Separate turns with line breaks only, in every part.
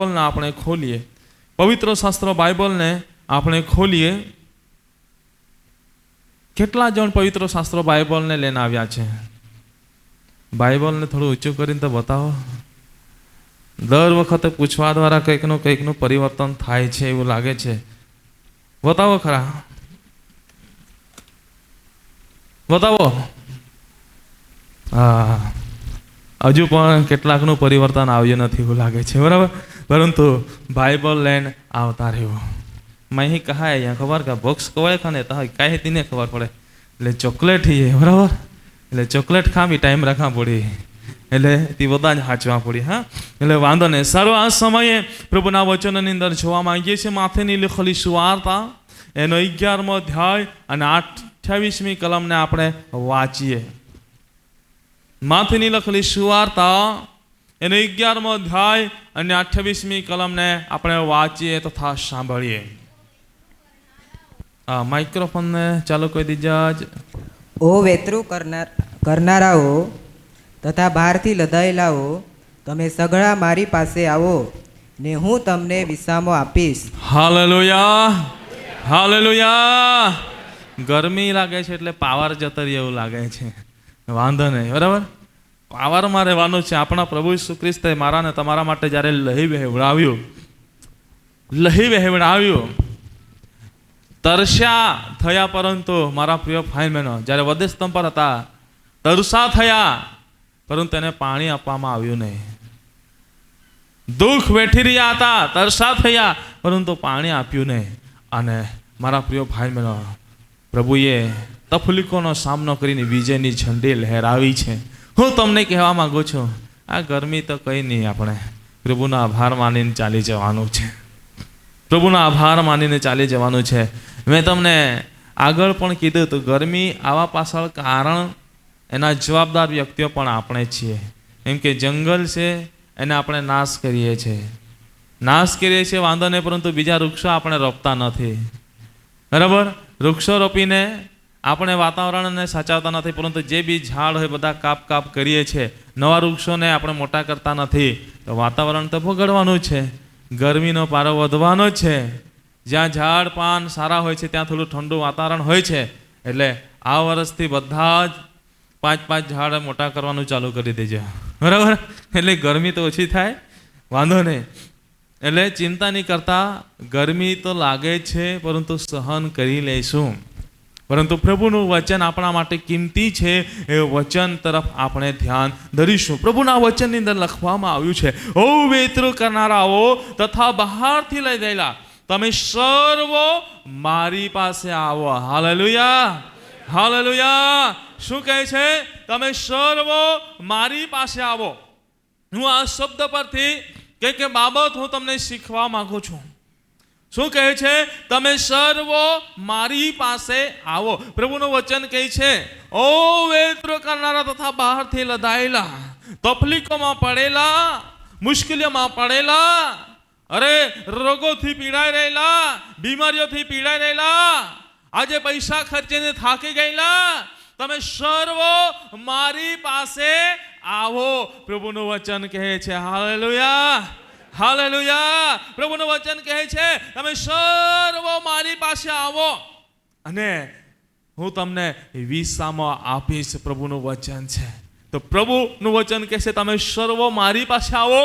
બાઇબલને આપણે ખોલીએ, પવિત્ર શાસ્ત્ર બાઇબલને આપણે ખોલીએ. કેટલા જણ પવિત્ર શાસ્ત્ર બાઇબલને લઈને આવ્યા છે? બાઇબલને થોડું ઊંચું કરીને તો બતાવો. દર વખતે પૂછવા દ્વારા કંઈકનું પરિવર્તન થાય છે એવું લાગે છે. બતાવો ખરા, બતાવો. હા, હજુ પણ કેટલાકનું પરિવર્તન આવ્યું નથી એવું લાગે છે, બરાબર. પરંતુ બાઇબલ લઈને આવતા રહ્યું. मैं ही कहा है यहाँ खबर का बॉक्स कवाय खाने तो कहीं तीने खबर पड़े એટલે ચોકલેટ ही है बराबर. એટલે ચોકલેટ ખાવી ટાઈમ રાખવા પડી, એટલે તે બધા જ હાચવા પડી. હા, એટલે વાંધો નહીં. સારું, આ સમયે પ્રભુના વચનની અંદર જોવા માંગીએ છીએ માથેની લખેલી સુવાર્તા એનો 11મો અધ્યાય અને 28મી કલમને આપણે વાંચીએ. માથેની લખેલી સુવાર્તા એનો 11મો અધ્યાય અને 28મી કલમને આપણે વાંચીએ તથા સાંભળીએ. માઇક્રોફોનને ચાલુ કરી દીજા.
ઓ વેતરું કરનારાઓ તથા બહારથી લદાયેલાઓ, તમે સઘળા મારી પાસે આવો ને હું તમને વિસામો આપીશ.
Hallelujah, hallelujah. ગરમી લાગે છે એટલે પાવર જતો રહે એવું લાગે છે. વાંધો નહીં, બરાબર. પાવરમાં રહેવાનું છે. આપણા પ્રભુ ઈસુ ખ્રિસ્તે મારા ને તમારા માટે જ્યારે લહી વહેવડાવ્યું, તરસ્યા થયા, પરંતુ મારા પ્રિય ભાઈ બહેનો જ્યારે વધસ્તંભ પર હતા તરસા થયા, પરંતુ એને પાણી આપવામાં આવ્યું નહીં. દુઃખ વેઠી રહ્યા હતા, તરસા થયા, પરંતુ પાણી આપ્યું નહીં. અને મારા પ્રિય ભાઈ બહેનો, પ્રભુએ તકલીફોનો સામનો કરીને વિજયની ઝંડી લહેરાવી છે. હું તમને કહેવા માંગુ છું, આ ગરમી તો કંઈ નહીં, આપણે પ્રભુનો આભાર માનીને ચાલી જવાનું છે. પ્રભુનો આભાર માનીને ચાલી જવાનું છે. મેં તમને આગળ પણ કીધું હતું, ગરમી આવા પાછળ કારણ એના જવાબદાર વ્યક્તિઓ પણ આપણે છીએ. એમ કે જંગલ છે એને આપણે નાશ કરીએ છીએ, વાંધો નહીં, પરંતુ બીજા વૃક્ષો આપણે રોપતા નથી, બરાબર. વૃક્ષો રોપીને આપણે વાતાવરણને સાચવતા નથી, પરંતુ જે બી ઝાડ હોય બધા કાપ કરીએ છીએ, નવા વૃક્ષોને આપણે મોટા કરતા નથી. તો વાતાવરણ તો બગડવાનું છે, ગરમીનો પારો વધવાનો છે. જ્યાં ઝાડ પાન સારા હોય છે ત્યાં થોડું ઠંડુ વાતાવરણ હોય છે. એટલે આ વર્ષથી બધા જ 5-5 ઝાડ મોટા કરવાનું ચાલુ કરી દેજો, બરાબર. એટલે ગરમી તો ઓછી થાય, વાંધો નહીં. એટલે ચિંતા નહીં કરતા. ગરમી તો લાગે છે પરંતુ સહન કરી લઈશું. પરંતુ પ્રભુનું વચન આપણા માટે કિંમતી છે, એ વચન તરફ આપણે ધ્યાન ધરીશું. પ્રભુના વચનની અંદર લખવામાં આવ્યું છે, ઓ વેતરું કરનારાઓ તથા બહારથી લઈ ગયેલા, તમે સર્વ મારી પાસે આવો. Hallelujah, hallelujah. શું કહે છે? તમે સર્વ મારી પાસે આવો. હું આ શબ્દ પરથી કઈ બાબત હું તમને શીખવા માંગુ છું. શું કહે છે? તમે સર્વ મારી પાસે આવો. પ્રભુનું વચન કહે છે, ઓ વેતરો કરનારા તથા બહારથી લદાયેલા, તકલીફોમાં પડેલા, મુશ્કેલીઓમાં પડેલા, અરે રોગોથી પીડાઈ રહેલા, બીમારીઓથી પીડાઈ રહેલા, આજે પૈસા ખર્ચીને થાકી ગયેલા, તમે સર્વ મારી પાસે આવો. પ્રભુનું વચન કહે છે. Hallelujah, hallelujah. પ્રભુનું વચન કહે છે, તમે સર્વ મારી પાસે આવો અને હું તમને વિસામો આપીશ. પ્રભુનું વચન છે. તો પ્રભુનું વચન કહે છે, તમે સર્વ મારી પાસે આવો.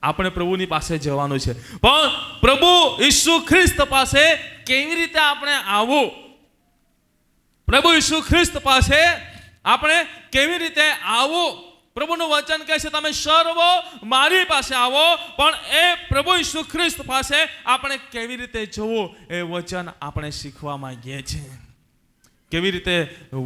આપણે પ્રભુની પાસે જવાનું છે, પણ પ્રભુ ઈસુ ખ્રિસ્ત પાસે કેવી રીતે આપણે આવવું? પ્રભુ ઈસુ ખ્રિસ્ત પાસે આપણે કેવી રીતે આવવું? પ્રભુનું વચન કહે છે, તમે સર્વ મારી પાસે આવો, પણ એ પ્રભુ ઈસુ ખ્રિસ્ત પાસે આપણે કેવી રીતે જવું એ વચન આપણે શીખવા માંગીએ છીએ. કેવી રીતે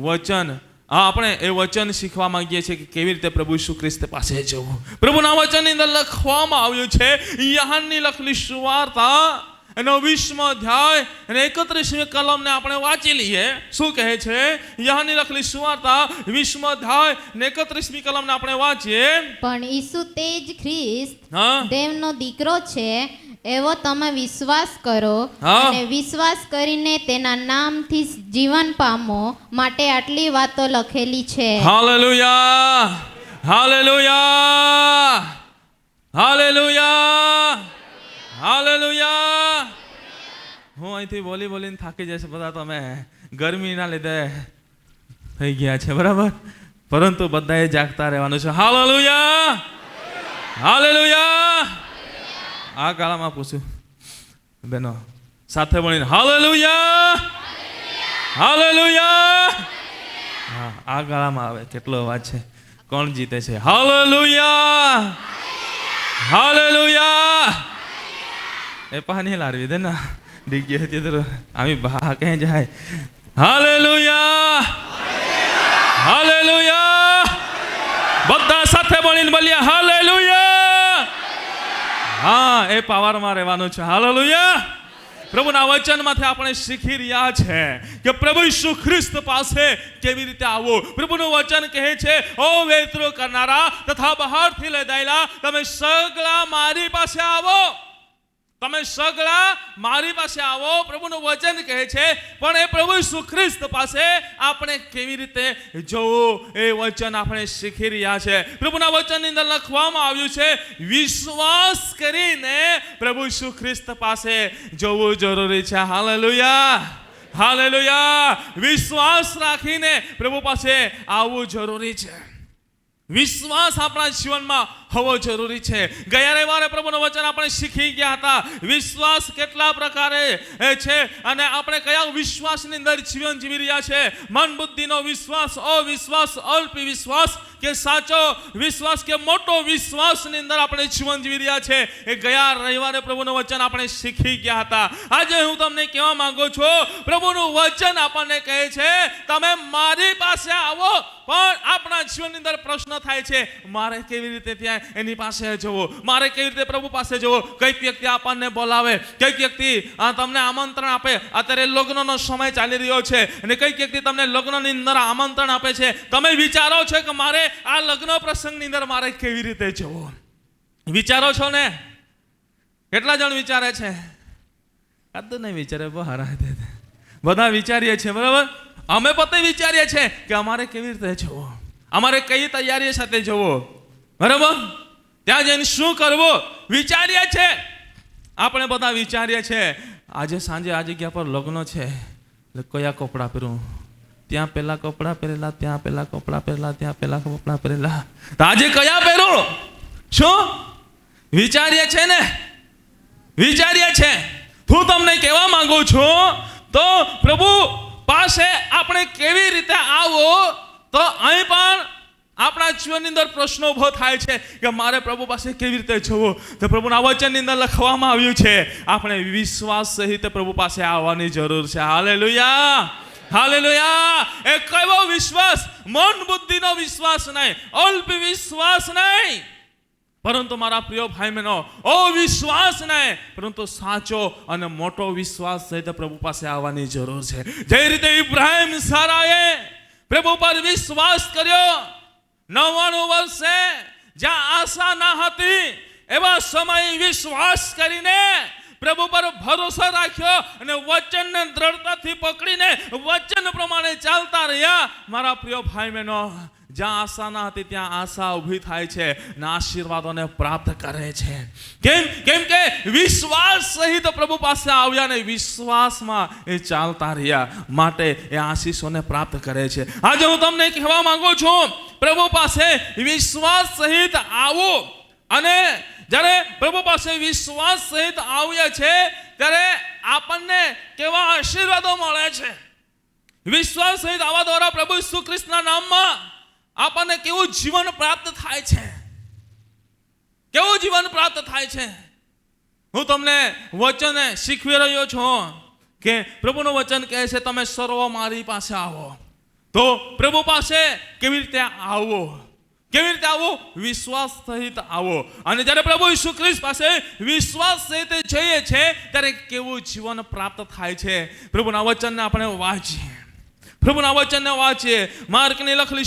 વચન આપણે એ વચન શીખવા માંગીએ છીએ કે કેવી રીતે પ્રભુ ઈસુ ખ્રિસ્ત પાસે જવું. પ્રભુના વચનની અંદર લખવામાં આવ્યું છે, યહાનની લખેલી સુવાર્તા એનો 20મો અધ્યાય અને 31મી કલમને આપણે વાંચી લઈએ. શું કહે છે? યહાનની લખેલી સુવાર્તા 20મો અધ્યાય અને 31મી કલમને આપણે વાંચીએ.
પણ ઈસુ તે જ ખ્રિસ્ત દેવનો દીકરો છે એવો તમે વિશ્વાસ કરો અને વિશ્વાસ કરીને તેના નામથી જીવન પામો માટે આટલી વાતો લખેલી છે.
Hallelujah, hallelujah, hallelujah. અહીંથી બોલીને થાકી જશે બધા, તમે ગરમીના લીધે થઈ ગયા છે, બરાબર, પરંતુ બધાએ જાગતા રહેવાનું છે. Hallelujah, hallelujah. આ ગાળામાં પૂછું બેનો સાથે મળીને હાલેલુયા, હાલેલુયા. હા, આ ગાળામાં આવે કેટલો અવાજ છે, કોણ જીતે છે? Hallelujah, hallelujah. એ પાણી લારવી દે ના ડીગી હતી તો આમી બા ક્યાં જાય. Hallelujah, hallelujah. બધા સાથે મળીને બોલીએ હાલેલુયા. હા, એ પાવરમાં રહેવાનું છે. હાલેલુયા. પ્રભુના વચનમાંથી આપણે શીખી રહ્યા છે કે પ્રભુ ઈસુ ખ્રિસ્ત પાસે કેવી રીતે આવવું. પ્રભુનું વચન કહે છે, ઓ વેતરો કરનારા તથા બહારથી લદાયેલા, તમે સગળા મારી પાસે આવો. તમે સગળા મારી પાસે આવો, પ્રભુનું વચન કહે છે. પણ એ પ્રભુ ઈસુ ખ્રિસ્ત પાસે આપણે કેવી રીતે જવું એ વચન આપણે શીખી રહ્યા છે. પ્રભુના વચનની અંદર લખવામાં આવ્યું છે, વિશ્વાસ કરીને પ્રભુ ઈસુ ખ્રિસ્ત પાસે જવું જરૂરી છે. Hallelujah, hallelujah. વિશ્વાસ રાખીને પ્રભુ પાસે આવવું જરૂરી છે. વિશ્વાસ આપણા જીવનમાં હોવો જરૂરી છે. ગયા રવિવારે પ્રભુનું વચન આપણે શીખી ગયા હતા, વિશ્વાસ કેટલા પ્રકારે છે અને આપણે કયા વિશ્વાસની અંદર જીવન જીવી રહ્યા છે. મન બુદ્ધિનો વિશ્વાસ, અવિશ્વાસ, અલ્પ વિશ્વાસ કે સાચો વિશ્વાસ કે મોટો વિશ્વાસની અંદર આપણે જીવન જીવી રહ્યા છે. એ ગયા રવિવારે પ્રભુનું વચન આપણે શીખી ગયા હતા. આજે હું તમને કહેવા માંગુ છું, પ્રભુનું વચન આપણને કહે છે, તમે મારી પાસે આવો. પણ આપણા જીવનની અંદર પ્રશ્ન થાય છે, મારે કેવી રીતે ત્યાં એની પાસે જવું, મારે કેવી રીતે પ્રભુ પાસે જવું. કઈક વ્યક્તિ આપણને બોલાવે, કઈક વ્યક્તિ તમને આમંત્રણ આપે. અત્યારે લગ્નનો સમય ચાલી રહ્યો છે અને કઈક વ્યક્તિ તમને લગ્નની અંદર આમંત્રણ આપે છે. તમે વિચારો છો કે મારે આ લગ્ન પ્રસંગની અંદર મારે કેવી રીતે જવું? વિચારો છો ને? કેટલા જણ વિચારે છે? કાતું નહીં વિચારે, બધા વિચારીએ છીએ, બરાબર. અમે પોતે વિચારીએ છીએ કે અમારે કેવી રીતે જવું, અમારે કઈ તૈયારી સાથે જવું, બરાબર, ત્યાં જઈને શું કરવું વિચારીએ છીએ. આપણે બધા વિચારીએ છીએ, આજે સાંજે આ જગ્યા પર લગ્ન છે એટલે કયા કપડાં પહેરું, ત્યાં પેલા કપડાં પહેરેલા, ત્યાં પેલા કપડાં પહેરેલા, ત્યાં પેલા કપડાં પહેરેલા, તો આજે કયા પહેરું? શું વિચારીએ છે ને? વિચારીએ છે. હું તમને કહેવા માંગુ છું, તો પ્રભુ પાસે આપણે કેવી રીતે આવો, તો અહીં પણ આપણા જીવનની અંદર પ્રશ્નો ઉભો થાય છે કે મારે પ્રભુ પાસે કેવી રીતે જવું. તો પ્રભુના વચનની અંદર લખવામાં આવ્યું છે, આપણે વિશ્વાસ સહિત પ્રભુ પાસે આવવાની જરૂર છે. Hallelujah, hallelujah. એ કયો વિશ્વાસ? મન બુદ્ધિનો વિશ્વાસ નહીં, અલ્પ વિશ્વાસ નહીં, પરંતુ મારા પ્રિય ભાઈ બહેનો, વિશ્વાસ નહીં, પરંતુ સાચો અને મોટો વિશ્વાસ સહિત પ્રભુ પાસે આવવાની જરૂર છે. જે રીતે ઇબ્રાહિમ સારાએ પ્રભુ પર વિશ્વાસ કર્યો, 99 વર્ષે જ્યાં આશા ના હતી એવા સમયે વિશ્વાસ કરીને પ્રભુ પર ભરોસો રાખ્યો અને વચનને દ્રઢતાથી પકડીને વચન પ્રમાણે ચાલતા રહ્યા. મારા પ્રિય ભાઈ બહેનો, જ્યાં આશા ના હતી ત્યાં આશા ઊભી થાય છે અને આશીર્વાદોને પ્રાપ્ત કરે છે. કેમ કે વિશ્વાસ સહિત પ્રભુ પાસે આવ્યા ને વિશ્વાસમાં એ ચાલતા રહ્યા, માટે એ આશીષોને પ્રાપ્ત કરે છે. આજે હું તમને કહેવા માંગુ છું, પ્રભુ પાસે વિશ્વાસ સહિત આવો. અને જ્યારે પ્રભુ પાસે વિશ્વાસ સહિત આવીએ છે ત્યારે આપણને કેવા આશીર્વાદો મળે છે. વિશ્વાસ સહિત આવવા દ્વારા પ્રભુ ઈસુ ખ્રિસ્તના નામમાં આપણને કેવું જીવન પ્રાપ્ત થાય છે, કેવું જીવન પ્રાપ્ત થાય છે. હું તમને વચન શીખવી રહ્યો છું કે પ્રભુનું વચન કહે છે, તમે સર્વ મારી પાસે આવો. તો પ્રભુ પાસે કેવી રીતે આવો? કેવી રીતે આવો? વિશ્વાસ સહિત આવો. અને જ્યારે પ્રભુ ઈસુ ખ્રિસ્ત પાસે વિશ્વાસ સહિત જઈએ છે ત્યારે કેવું જીવન પ્રાપ્ત થાય છે. પ્રભુના વચનને આપણે વાંચીએ, પ્રભુના વચનને વાંચીએ. માર્કની લખેલી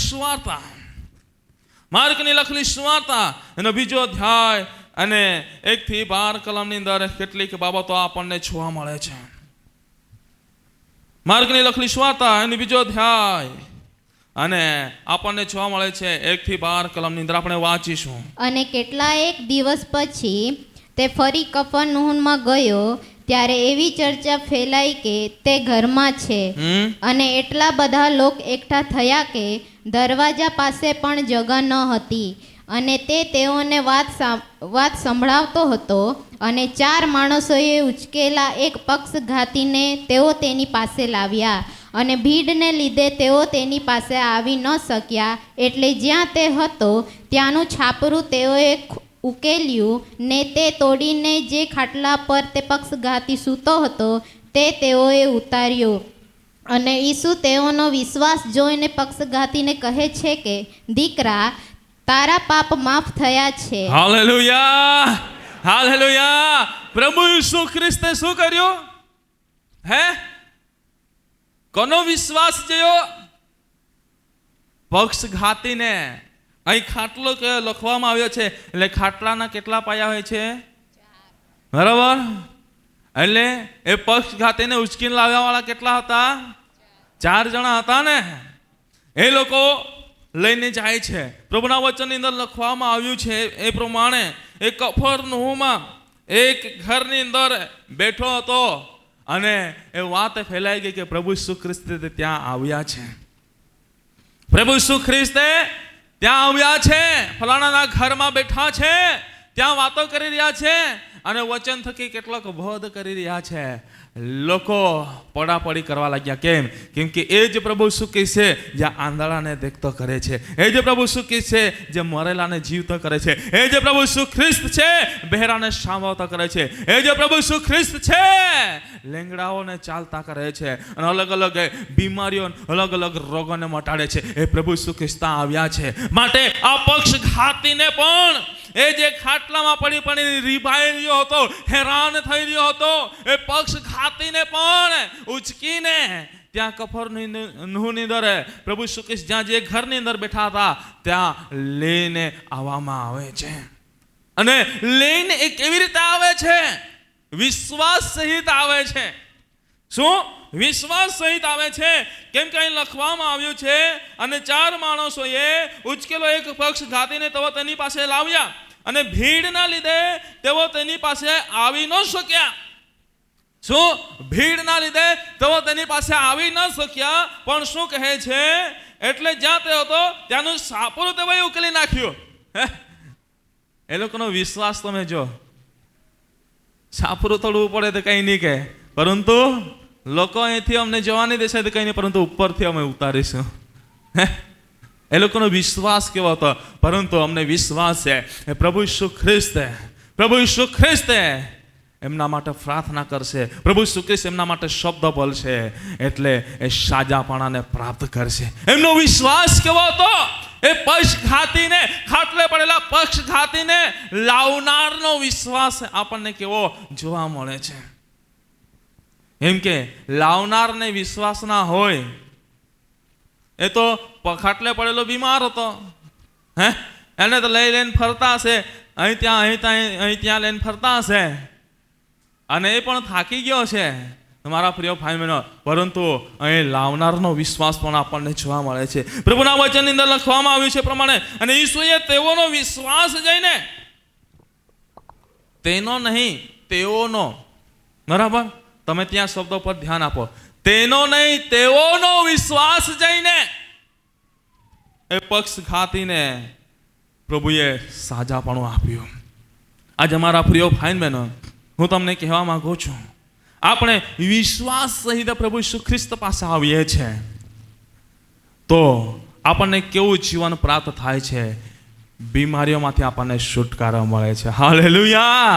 સુવાર્તા એનો 2 અધ્યાય અને 1 થી 12 કલમની અંદર કેટલીક બાબતો આપણને જોવા મળે છે. માર્કની લખેલી સુવાર્તા એનો 2 અધ્યાય અને આપણને જોવા મળે છે 1 થી 12 કલમની અંદર આપણે વાંચીશું.
અને કેટલાયક દિવસ પછી તે ફરી કફરનહૂમમાં ગયો. ત્યારે એવી ચર્ચા ફેલાઈ કે તે ઘરમાં છે. અને એટલા બધા લોક એકઠા થયા કે દરવાજા પાસે પણ જગા ન હતી. અને તે તેઓને વાત સંભળાવતો હતો. અને 4 માણસોએ ઉચકેલા એક પક્ષઘાતીને તેઓ તેની પાસે લાવ્યા. અને ભીડને લીધે તેઓ તેની પાસે આવી ન શક્યા, એટલે જ્યાં તે હતો ત્યાંનું છાપરું તેઓએ ઉકેલ્યું ને તે તોડીને જે ખાટલા પર તે પક્ષઘાતી સૂતો હતો તે તેઓએ ઉતાર્યો. અને ઈસુ તેઓનો વિશ્વાસ જોઈને પક્ષઘાતીને કહે છે કે, દીકરા, તારા પાપ માફ થયા છે.
Hallelujah, hallelujah. પ્રભુ ઈસુ ખ્રિસ્તે શું કર્યું? હે, કોનો વિશ્વાસ જોયો? પક્ષઘાતીને. અહીં ખાટલો લખવામાં આવ્યો છે, એટલે ખાટલાના કેટલા પાયા હોય છે? બરાબર. એટલે એ પક્ષઘાતીને ઉચકીને લાવ્યા વાળા કેટલા હતા? 4 જણા હતા ને. એ લોકો લઈને જાય છે. પ્રભુના વચનની અંદર લખવામાં આવ્યું છે એ પ્રમાણે એ કફરનહૂમમાં એક ઘરની અંદર બેઠો હતો અને એ વાત ફેલાઈ ગઈ કે પ્રભુ ઈસુ ખ્રિસ્ત ત્યાં આવ્યા છે. પ્રભુ ઈસુ ખ્રિસ્ત ત્યાં આવ્યા છે, ફલાણાના ઘરમાં બેઠા છે, ત્યાં વાતો કરી રહ્યા છે અને વચન થકી કેટલાક બોધ કરી રહ્યા છે. લોકો પડાપડી કરવા લાગ્યા. કેમ કે એ જ પ્રભુ ઈસુ ખ્રિસ્ત છે જે આંધળાને દેખતો કરે છે, એ જ પ્રભુ ઈસુ ખ્રિસ્ત છે જે મરેલાને જીવતો કરે છે, એ જ પ્રભુ ઈસુ ખ્રિસ્ત છે બહેરાને સાંભળતો કરે છે, એ જ પ્રભુ ઈસુ ખ્રિસ્ત છે લેંગડાઓને ચાલતા કરે છે અને અલગ અલગ બીમારીઓ, અલગ અલગ રોગોને મટાડે છે. એ પ્રભુ ઈસુ ખ્રિસ્ત આવ્યા છે. માટે આ પક્ષઘાતીને પણ એ જે ખાટલામાં પડી પડી રીભાઈ રહ્યો હતો, હેરાન થઈ રહ્યો હતો, એ પક્ષઘાતીને પણ ઉચકીને ત્યાં કફરનહૂમની અંદર પ્રભુ ઈસુ ખ્રિસ્ત જ્યાં જે ઘરની અંદર બેઠા હતા ત્યાં લઈને આવવામાં આવે છે. અને લઈને એ કેવી રીતે આવે છે? વિશ્વાસ સહિત આવે છે. શું? વિશ્વાસ સહિત આવે છે. કેમ કે અહીં લખવામાં આવ્યું છે, અને 4 માણસોએ ઉચકેલો એક પક્ષઘાતીને તેઓ તેની પાસે લાવ્યા અને ભીડના લીધે તેઓ તેની પાસે આવી ન શક્યા. શું? ભીડના લીધે તેઓ તેની પાસે આવી ન શક્યા. પણ શું કહે છે? એટલે જ્યાં તે હતો ત્યાંનું છાપરું તેઓએ ઉકેલી નાખ્યું. એ લોકોનો વિશ્વાસ તમે જો. છાપરું તોડવું પડે તો કંઈ નહીં કહે, પરંતુ લોકો અહીંથી અમને જવા નહીં દેશે તો કંઈ નહીં, પરંતુ ઉપરથી અમે ઉતારીશું. એ લોકોનો વિશ્વાસ કેવો હતો? પરંતુ અમને વિશ્વાસ છે એ પ્રભુ ઈસુ ખ્રિસ્ત એમના માટે પ્રાર્થના કરશે, પ્રભુ ઈસુ ખ્રિસ્ત એમના માટે શબ્દ બોલશે એટલે એ સાજાપણાને પ્રાપ્ત કરશે. એમનો વિશ્વાસ કેવો હતો? એ પક્ષઘાતીને, ખાટલે પડેલા પક્ષઘાતીને લાવનારનો વિશ્વાસ આપણને કેવો જોવા મળે છે. એમ કે લાવનારને વિશ્વાસ ના હોય, એ તો ખાટલે પડેલો બીમાર હતો, એને તો લઈને ફરતા હશે, અહીં ત્યાં લઈને ફરતા હશે અને એ પણ થાકી ગયો છે મારા પ્રિય ભાઈ બહેનો. પરંતુ અહીં લાવનારનો વિશ્વાસ પણ આપણને જોવા મળે છે. પ્રભુના વચનની અંદર લખવામાં આવ્યું છે પ્રમાણે, અને ઈસુએ તેઓનો વિશ્વાસ જોઈને, તેનો નહીં તેઓનો, બરાબર, તમે ત્યાં શબ્દો પર ધ્યાન આપો, તેનો નહીં તેઓનો વિશ્વાસ જોઈને એ પક્ષઘાતીને પ્રભુએ સાજાપણું આપ્યું. આજે અમારા પ્રિય ભાઈ બહેનો, હું તમને કહેવા માંગુ છું, આપણે વિશ્વાસ સહિત પ્રભુ ઈસુ ખ્રિસ્ત પાસે આવીએ છીએ તો આપણને કેવું જીવન પ્રાપ્ત થાય છે? બીમારીઓમાંથી આપણને છુટકારો મળે છે. Hallelujah,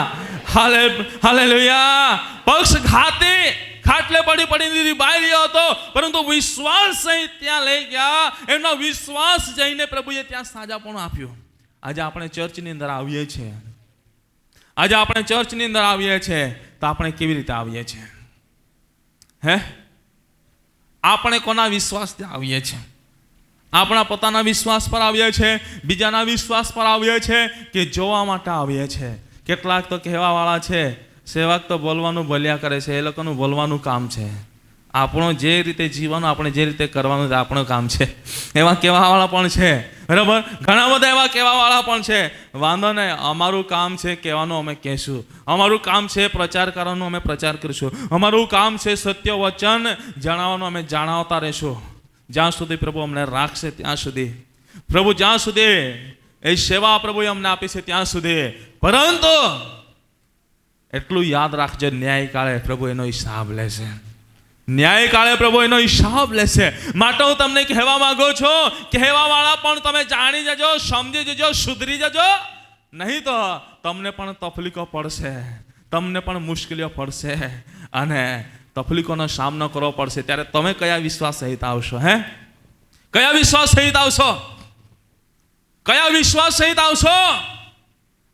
hallelujah. પક્ષઘાતી ખાટલે પડી બાઈ રહ્યો હતો, પરંતુ વિશ્વાસ સહિત ત્યાં લઈ ગયા. એમનો વિશ્વાસ જઈને પ્રભુએ ત્યાં સાજાપણું આપ્યું. આજે આપણે ચર્ચની અંદર આવીએ છીએ, તો આપણે કેવી રીતે આવીએ છીએ? આપણે કોના વિશ્વાસથી આવીએ છીએ? આપણા પોતાના વિશ્વાસ પર આવીએ છીએ, બીજાના વિશ્વાસ પર આવીએ છીએ, કે જોવા માટે આવીએ છીએ? કેટલાક તો કહેવાવાળા છે, સેવક તો બોલવાનું બોલ્યા કરે છે, એ લોકોનું બોલવાનું કામ છે. આપણો જે રીતે જીવવાનું, આપણે જે રીતે કરવાનું તે આપણું કામ છે. એવા કહેવાવાળા પણ છે, બરાબર, ઘણા બધા એવા કહેવાવાળા પણ છે. વાંધો નહીં, અમારું કામ છે કહેવાનું, અમે કહેશું. અમારું કામ છે પ્રચાર કરવાનું, અમે પ્રચાર કરીશું. અમારું કામ છે સત્ય વચન જણાવવાનું, અમે જણાવતા રહીશું. જ્યાં સુધી પ્રભુ અમને રાખશે ત્યાં સુધી, પ્રભુ જ્યાં સુધી એ સેવા પ્રભુએ અમને આપી છે ત્યાં સુધી. પરંતુ એટલું યાદ રાખજો, ન્યાયકાળે પ્રભુ એનો હિસાબ લેશે. ન્યાયકાળે પ્રભુ એનો હિસાબ લેશે. માટે હું તમને કહેવા માંગુ છું, કહેવાવાળા પણ તમે જાણી જજો, સમજી જજો, સુધરી જજો. નહીં તો તમને પણ તકલીફો પડશે, તમને પણ મુશ્કેલીઓ પડશે, અને તકલીફોનો સામનો કરવો પડશે. ત્યારે તમે કયા વિશ્વાસ સહિત આવશો? કયા વિશ્વાસ સહિત આવશો? કયા વિશ્વાસ સહિત આવશો?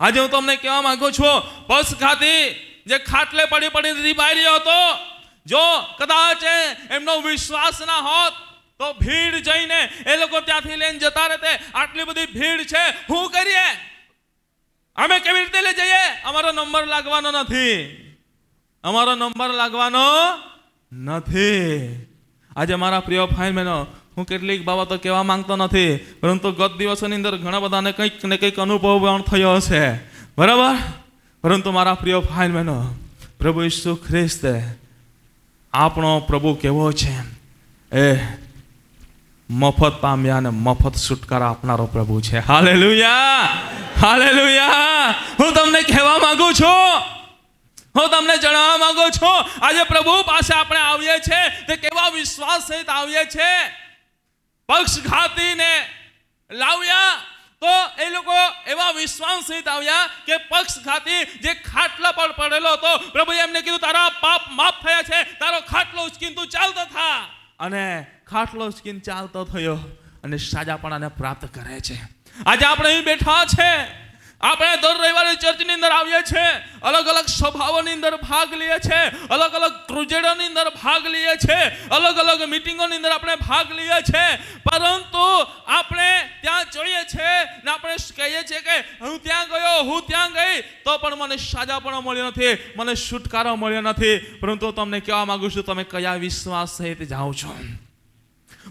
આજે હું તમને કહેવા માંગુ છું, પક્ષઘાતી જે ખાટલે પડી પડી રીબાઈ રહ્યો હતો, જો કદાચ એમનો વિશ્વાસ ના હોત તો ભીડ જઈને એ લોકો ત્યાંથી લઈને જતા રહેતે. આટલી બધી ભીડ છે, શું કરીએ? અમે કેવી રીતે લઈ જઈએ? અમારો નંબર લાગવાનો નથી, અમારો નંબર લાગવાનો નથી. આજે મારા પ્રિય ભાઈ બહેનો, હું કેટલીક બાબતો કહેવા માંગતો નથી, પરંતુ ગત દિવસોની અંદર ઘણા બધાને કંઈક ને કંઈક અનુભવ પણ થયો હશે, બરાબર. પરંતુ મારા પ્રિય ભાઈ બહેનો, પ્રભુ ઈસુ ખ્રિસ્ત આપણો પ્રભુ કેવો છે? એ મફત પામ્યા અને મફત છુટકારા આપનારો પ્રભુ છે. Hallelujah, hallelujah. હું તમને કહેવા માંગુ છું, હું તમને જણાવવા માંગુ છું, આજે પ્રભુ પાસે આપણે આવીએ છીએ તે કેવા વિશ્વાસ સહિત આવીએ છીએ. પક્ષઘાતીને લાવ્યા તો એ લોકો એવા વિશ્વાસ સહિત આવ્યા કે પક્ષઘાતી જે ખાટલા પર પડેલો હતો, પ્રભુએ એમને કીધું તારા પાપ માફ થયા છે, તારો ખાટલો ઉચકીને તું ચાલતો થા. અને ખાટલો ઉચકીને ચાલતો થયો અને સાજાપણાને પ્રાપ્ત કરે છે. આજે આપણે અહીં બેઠા છે, આપણે દર રવિવારે ચર્ચની અંદર આવીએ છીએ, અલગ અલગ સભાઓની અંદર ભાગ લઈએ છીએ, અલગ અલગ ક્રુઝેડોની અંદર ભાગ લઈએ છીએ, અલગ અલગ મીટિંગોની અંદર આપણે ભાગ લઈએ છીએ. પરંતુ આપણે ત્યાં જોઈએ છીએ ને આપણે કહીએ છીએ કે હું ત્યાં ગયો, હું ત્યાં ગઈ, તો પણ મને સાજાપણો મળ્યો નથી, મને છુટકારો મળ્યો નથી. પરંતુ તમને કહેવા માંગુ છું, તમે કયા વિશ્વાસ સહિત જાઓ છો?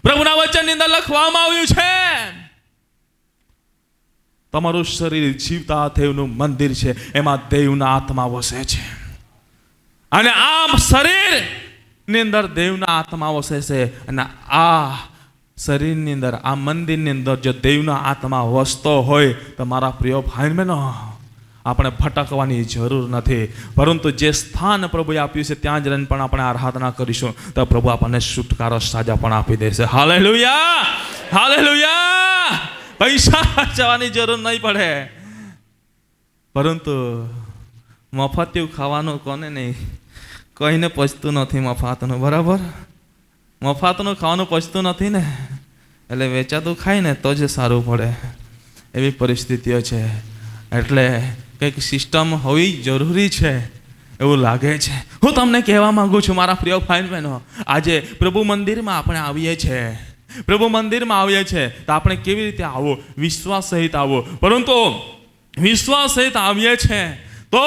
પ્રભુના વચનની અંદર લખવામાં આવ્યું છે, તમારું શરીર જીવતા દેવનું મંદિર છે, એમાં દેવના આત્મા વસે છે. અને આ શરીરની અંદર દેવના આત્મા વસે છે. અને આ શરીરની અંદર, આ મંદિરની અંદર જો દેવના આત્મા વસતો હોય તો મારા પ્રિય ભાઈ બહેનો, આપણે ભટકવાની જરૂર નથી. પરંતુ જે સ્થાન પ્રભુએ આપ્યું છે ત્યાં જ રહીને પણ આપણે આરાધના કરીશું તો પ્રભુ આપણને છુટકારો, સાજા પણ આપી દેશે. Hallelujah, hallelujah. પૈસા ખર્ચવાની જરૂર નહીં પડે, પરંતુ મફતિયું ખાવાનું કોને નહીં? કોઈને પચતું નથી મફતનું, બરાબર. મફતનું ખાવાનું પચતું નથી ને, એટલે વેચાતું ખાય ને તો જ સારું પડે, એવી પરિસ્થિતિઓ છે. એટલે કંઈક સિસ્ટમ હોવી જરૂરી છે એવું લાગે છે. હું તમને કહેવા માંગુ છું મારા પ્રિય ભાઈ બહેનો, આજે પ્રભુ મંદિરમાં આપણે આવીએ છીએ, પ્રભુ મંદિરમાં આવીએ છીએ તો આપણે કેવી રીતે આવો? વિશ્વાસ સહિત આવો. પરંતુ વિશ્વાસ સહિત આવીએ છીએ તો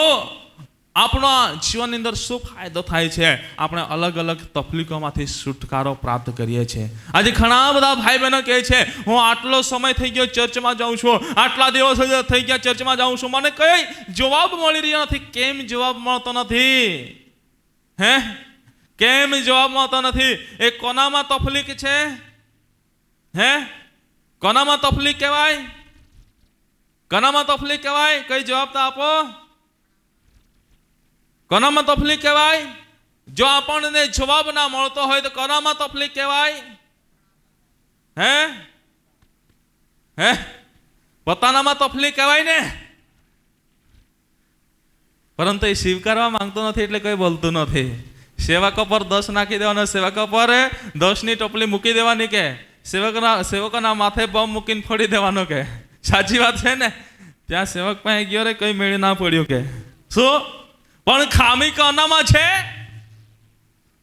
આપણા જીવનની અંદર શું ફાયદો થાય છે? આપણે અલગ અલગ તકલીફોમાંથી છુટકારો પ્રાપ્ત કરીએ છીએ. આજે ઘણા બધા ભાઈ બહેનો કહે છે, હું આટલો સમય થઈ ગયો ચર્ચમાં જાઉં છું, આટલા દિવસ થઈ ગયા ચર્ચમાં જાઉં છું, મને કઈ જવાબ મળી રહ્યો નથી. કેમ જવાબ મળતો નથી? કેમ જવાબ મળતો નથી? એ કોનામાં તકલીફ છે? કોનામાં તકલીફ કહેવાય? કોનામાં તકલીફ કહેવાય? કઈ જવાબ તો આપો. કોનામાં તકલીફ કહેવાય? જો આપણને જવાબ ના મળતો હોય તો કોનામાં તકલીફ કહેવાય? પોતાનામાં તકલીફ કહેવાય ને. પરંતુ એ સ્વીકારવા માંગતો નથી એટલે કઈ બોલતું નથી. સેવકો પર 10 નાખી દેવાનો, સેવકો પર 10ની ટોપલી મૂકી દેવાની, કે સેવકોના માથે બોમ્બ મૂકીને ફોડી દેવાનો. કે સાચી વાત છે ને? ત્યાં સેવક પાસે ગયો રે, કઈ મેળ ના પડ્યું. કે શું? પણ ખામી કોનામાં છે?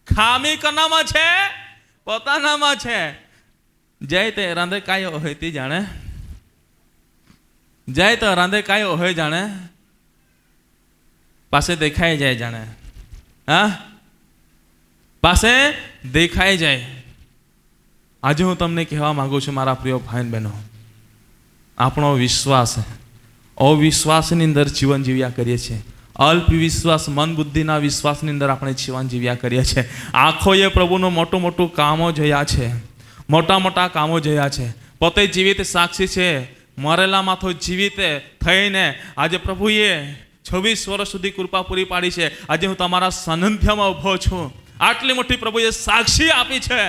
ખામી કોનામાં છે? પોતાનામાં છે. જય તે રાંધે કાયો હોય તે જાણે, જય તો રાંધે કાયો હોય જાણે, પાસે દેખાઈ જાય જાણે. પાસે દેખાઈ જાય. આજે હું તમને કહેવા માંગુ છું મારા પ્રિય ભાઈ બહેનો, આપણો વિશ્વાસ અવિશ્વાસની અંદર જીવન જીવ્યા કરીએ છીએ. અલ્પ વિશ્વાસ, મન બુદ્ધિના વિશ્વાસની અંદર આપણે જીવન જીવ્યા કરીએ છીએ. આંખોએ પ્રભુનું મોટું મોટું કામો જોયા છે, મોટા મોટા કામો જોયા છે. પોતે જીવિત સાક્ષી છે. મરેલામાં તો જીવિત થઈને આજે પ્રભુએ 26 વર્ષ સુધી કૃપા પૂરી પાડી છે. આજે હું તમારા સાનિધ્યમાં ઊભો છું. આટલી મોટી પ્રભુએ સાક્ષી આપી છે,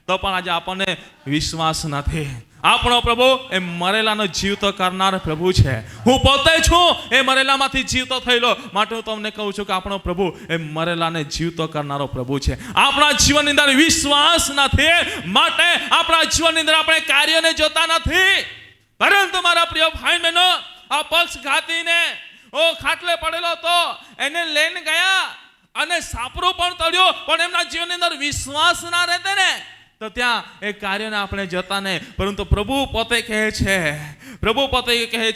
તો પણ આજે આપણને વિશ્વાસ નથી. આપણો પ્રભુ એ મરેલાનો જીવતો કરનાર પ્રભુ છે. હું પોતે છું એ મરેલામાંથી જીવતો થયેલો, માટે હું તમને કહું છું કે આપણો પ્રભુ એ મરેલાને જીવતો કરનારો પ્રભુ છે. આપણા જીવનની અંદર વિશ્વાસ નથી, માટે આપણા જીવનની અંદર આપણે કાર્યને જોતા નથી. પરંતુ મારા પ્રિય ભાઈ બહેનો, આ પક્ષઘાતીને ખાટલે પડેલો તો એને લઈને ગયા અને સાપરો પણ તળ્યો, પણ એમના જીવનની અંદર વિશ્વાસ ના રહેતે ને, તો ત્યાં એ કાર્યને આપણે જતા નહીં. પરંતુ પ્રભુ પોતે કહે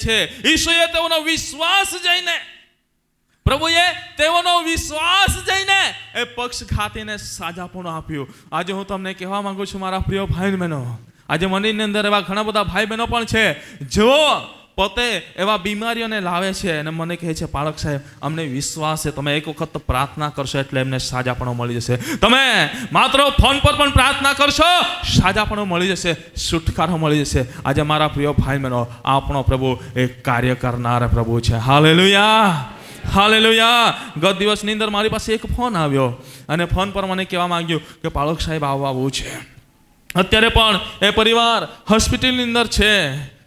છે, ઈશ્વરે તેઓનો વિશ્વાસ જઈને, પ્રભુએ તેઓનો વિશ્વાસ જઈને એ પક્ષઘાતીને સાજાપણું આપ્યું. આજે હું તમને કહેવા માંગુ છું મારા પ્રિય ભાઈ બહેનો, આજે મંદિરની અંદર એવા ઘણા બધા ભાઈ બહેનો પણ છે જેઓ પોતે એવા બીમારીઓને લાવે છે અને મને કહે છે, પાળક સાહેબ અમને વિશ્વાસ છે, તમે એક વખત પ્રાર્થના કરશો એટલે એમને સાજાપણો મળી જશે. તમે માત્ર ફોન પર પણ પ્રાર્થના કરશો, સાજાપણો મળી જશે, છુટકારો મળી જશે. આજે મારા પ્રિય ભાઈ બહેનો, આપણો પ્રભુ એક કાર્ય કરનાર પ્રભુ છે. Hallelujah, hallelujah. ગત દિવસની અંદર મારી પાસે એક ફોન આવ્યો અને ફોન પર મને કહેવા માંગ્યું કે પાળક સાહેબ આવવું છે. અત્યારે પણ એ પરિવાર હોસ્પિટલની અંદર છે.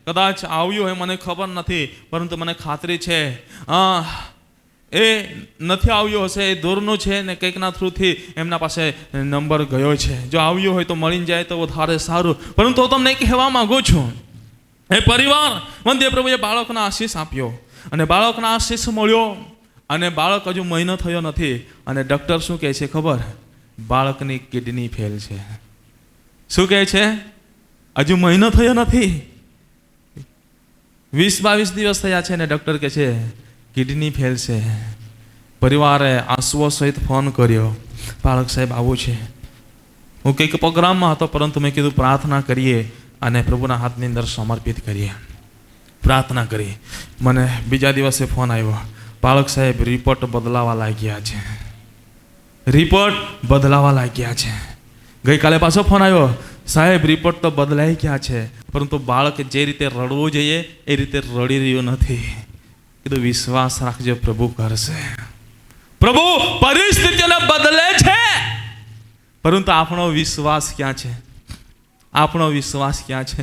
કદાચ આવ્યું હોય મને ખબર નથી, પરંતુ મને ખાતરી છે એ નથી આવ્યો હશે, એ દૂરનું છે ને કંઈકના થ્રુથી એમના પાસે નંબર ગયો છે. જો આવ્યો હોય તો મળી જાય તો વધારે સારું. પરંતુ હું તમને કહેવા માંગુ છું, એ પરિવાર વંદ્ય પ્રભુએ બાળકના આશીષ આપ્યો અને બાળકના આશીષ મળ્યો અને બાળક હજુ મહિનો થયો નથી અને ડૉક્ટર શું કહે છે ખબર? બાળકની કિડની ફેલ છે. શું કહે છે? હજુ મહિનો થયો નથી, 20-22 દિવસ થયા છે ને ડૉક્ટર કહે છે કિડની ફેલ છે. પરિવારે આંસુઓ સહિત ફોન કર્યો, પાળક સાહેબ આવું છે. હું કંઈક પ્રોગ્રામમાં હતો, પરંતુ મેં કીધું પ્રાર્થના કરીએ અને પ્રભુના હાથની અંદર સમર્પિત કરીએ. પ્રાર્થના કરી. મને બીજા દિવસે ફોન આવ્યો, પાળક સાહેબ રિપોર્ટ બદલાવા લાગ્યા છે, રિપોર્ટ બદલાવા લાગ્યા છે. ગઈકાલે પાછો ફોન આવ્યો, સાહેબ રિપોર્ટ તો બદલાઈ ગયા છે, પરંતુ બાળક જે રીતે રડવું જોઈએ એ રીતે રડી રહ્યું નથી. કીધું વિશ્વાસ રાખજો, પ્રભુ કરશે. પ્રભુ પરિસ્થિતિને બદલે છે, પરંતુ આપણો વિશ્વાસ ક્યાં છે? આપણો વિશ્વાસ ક્યાં છે?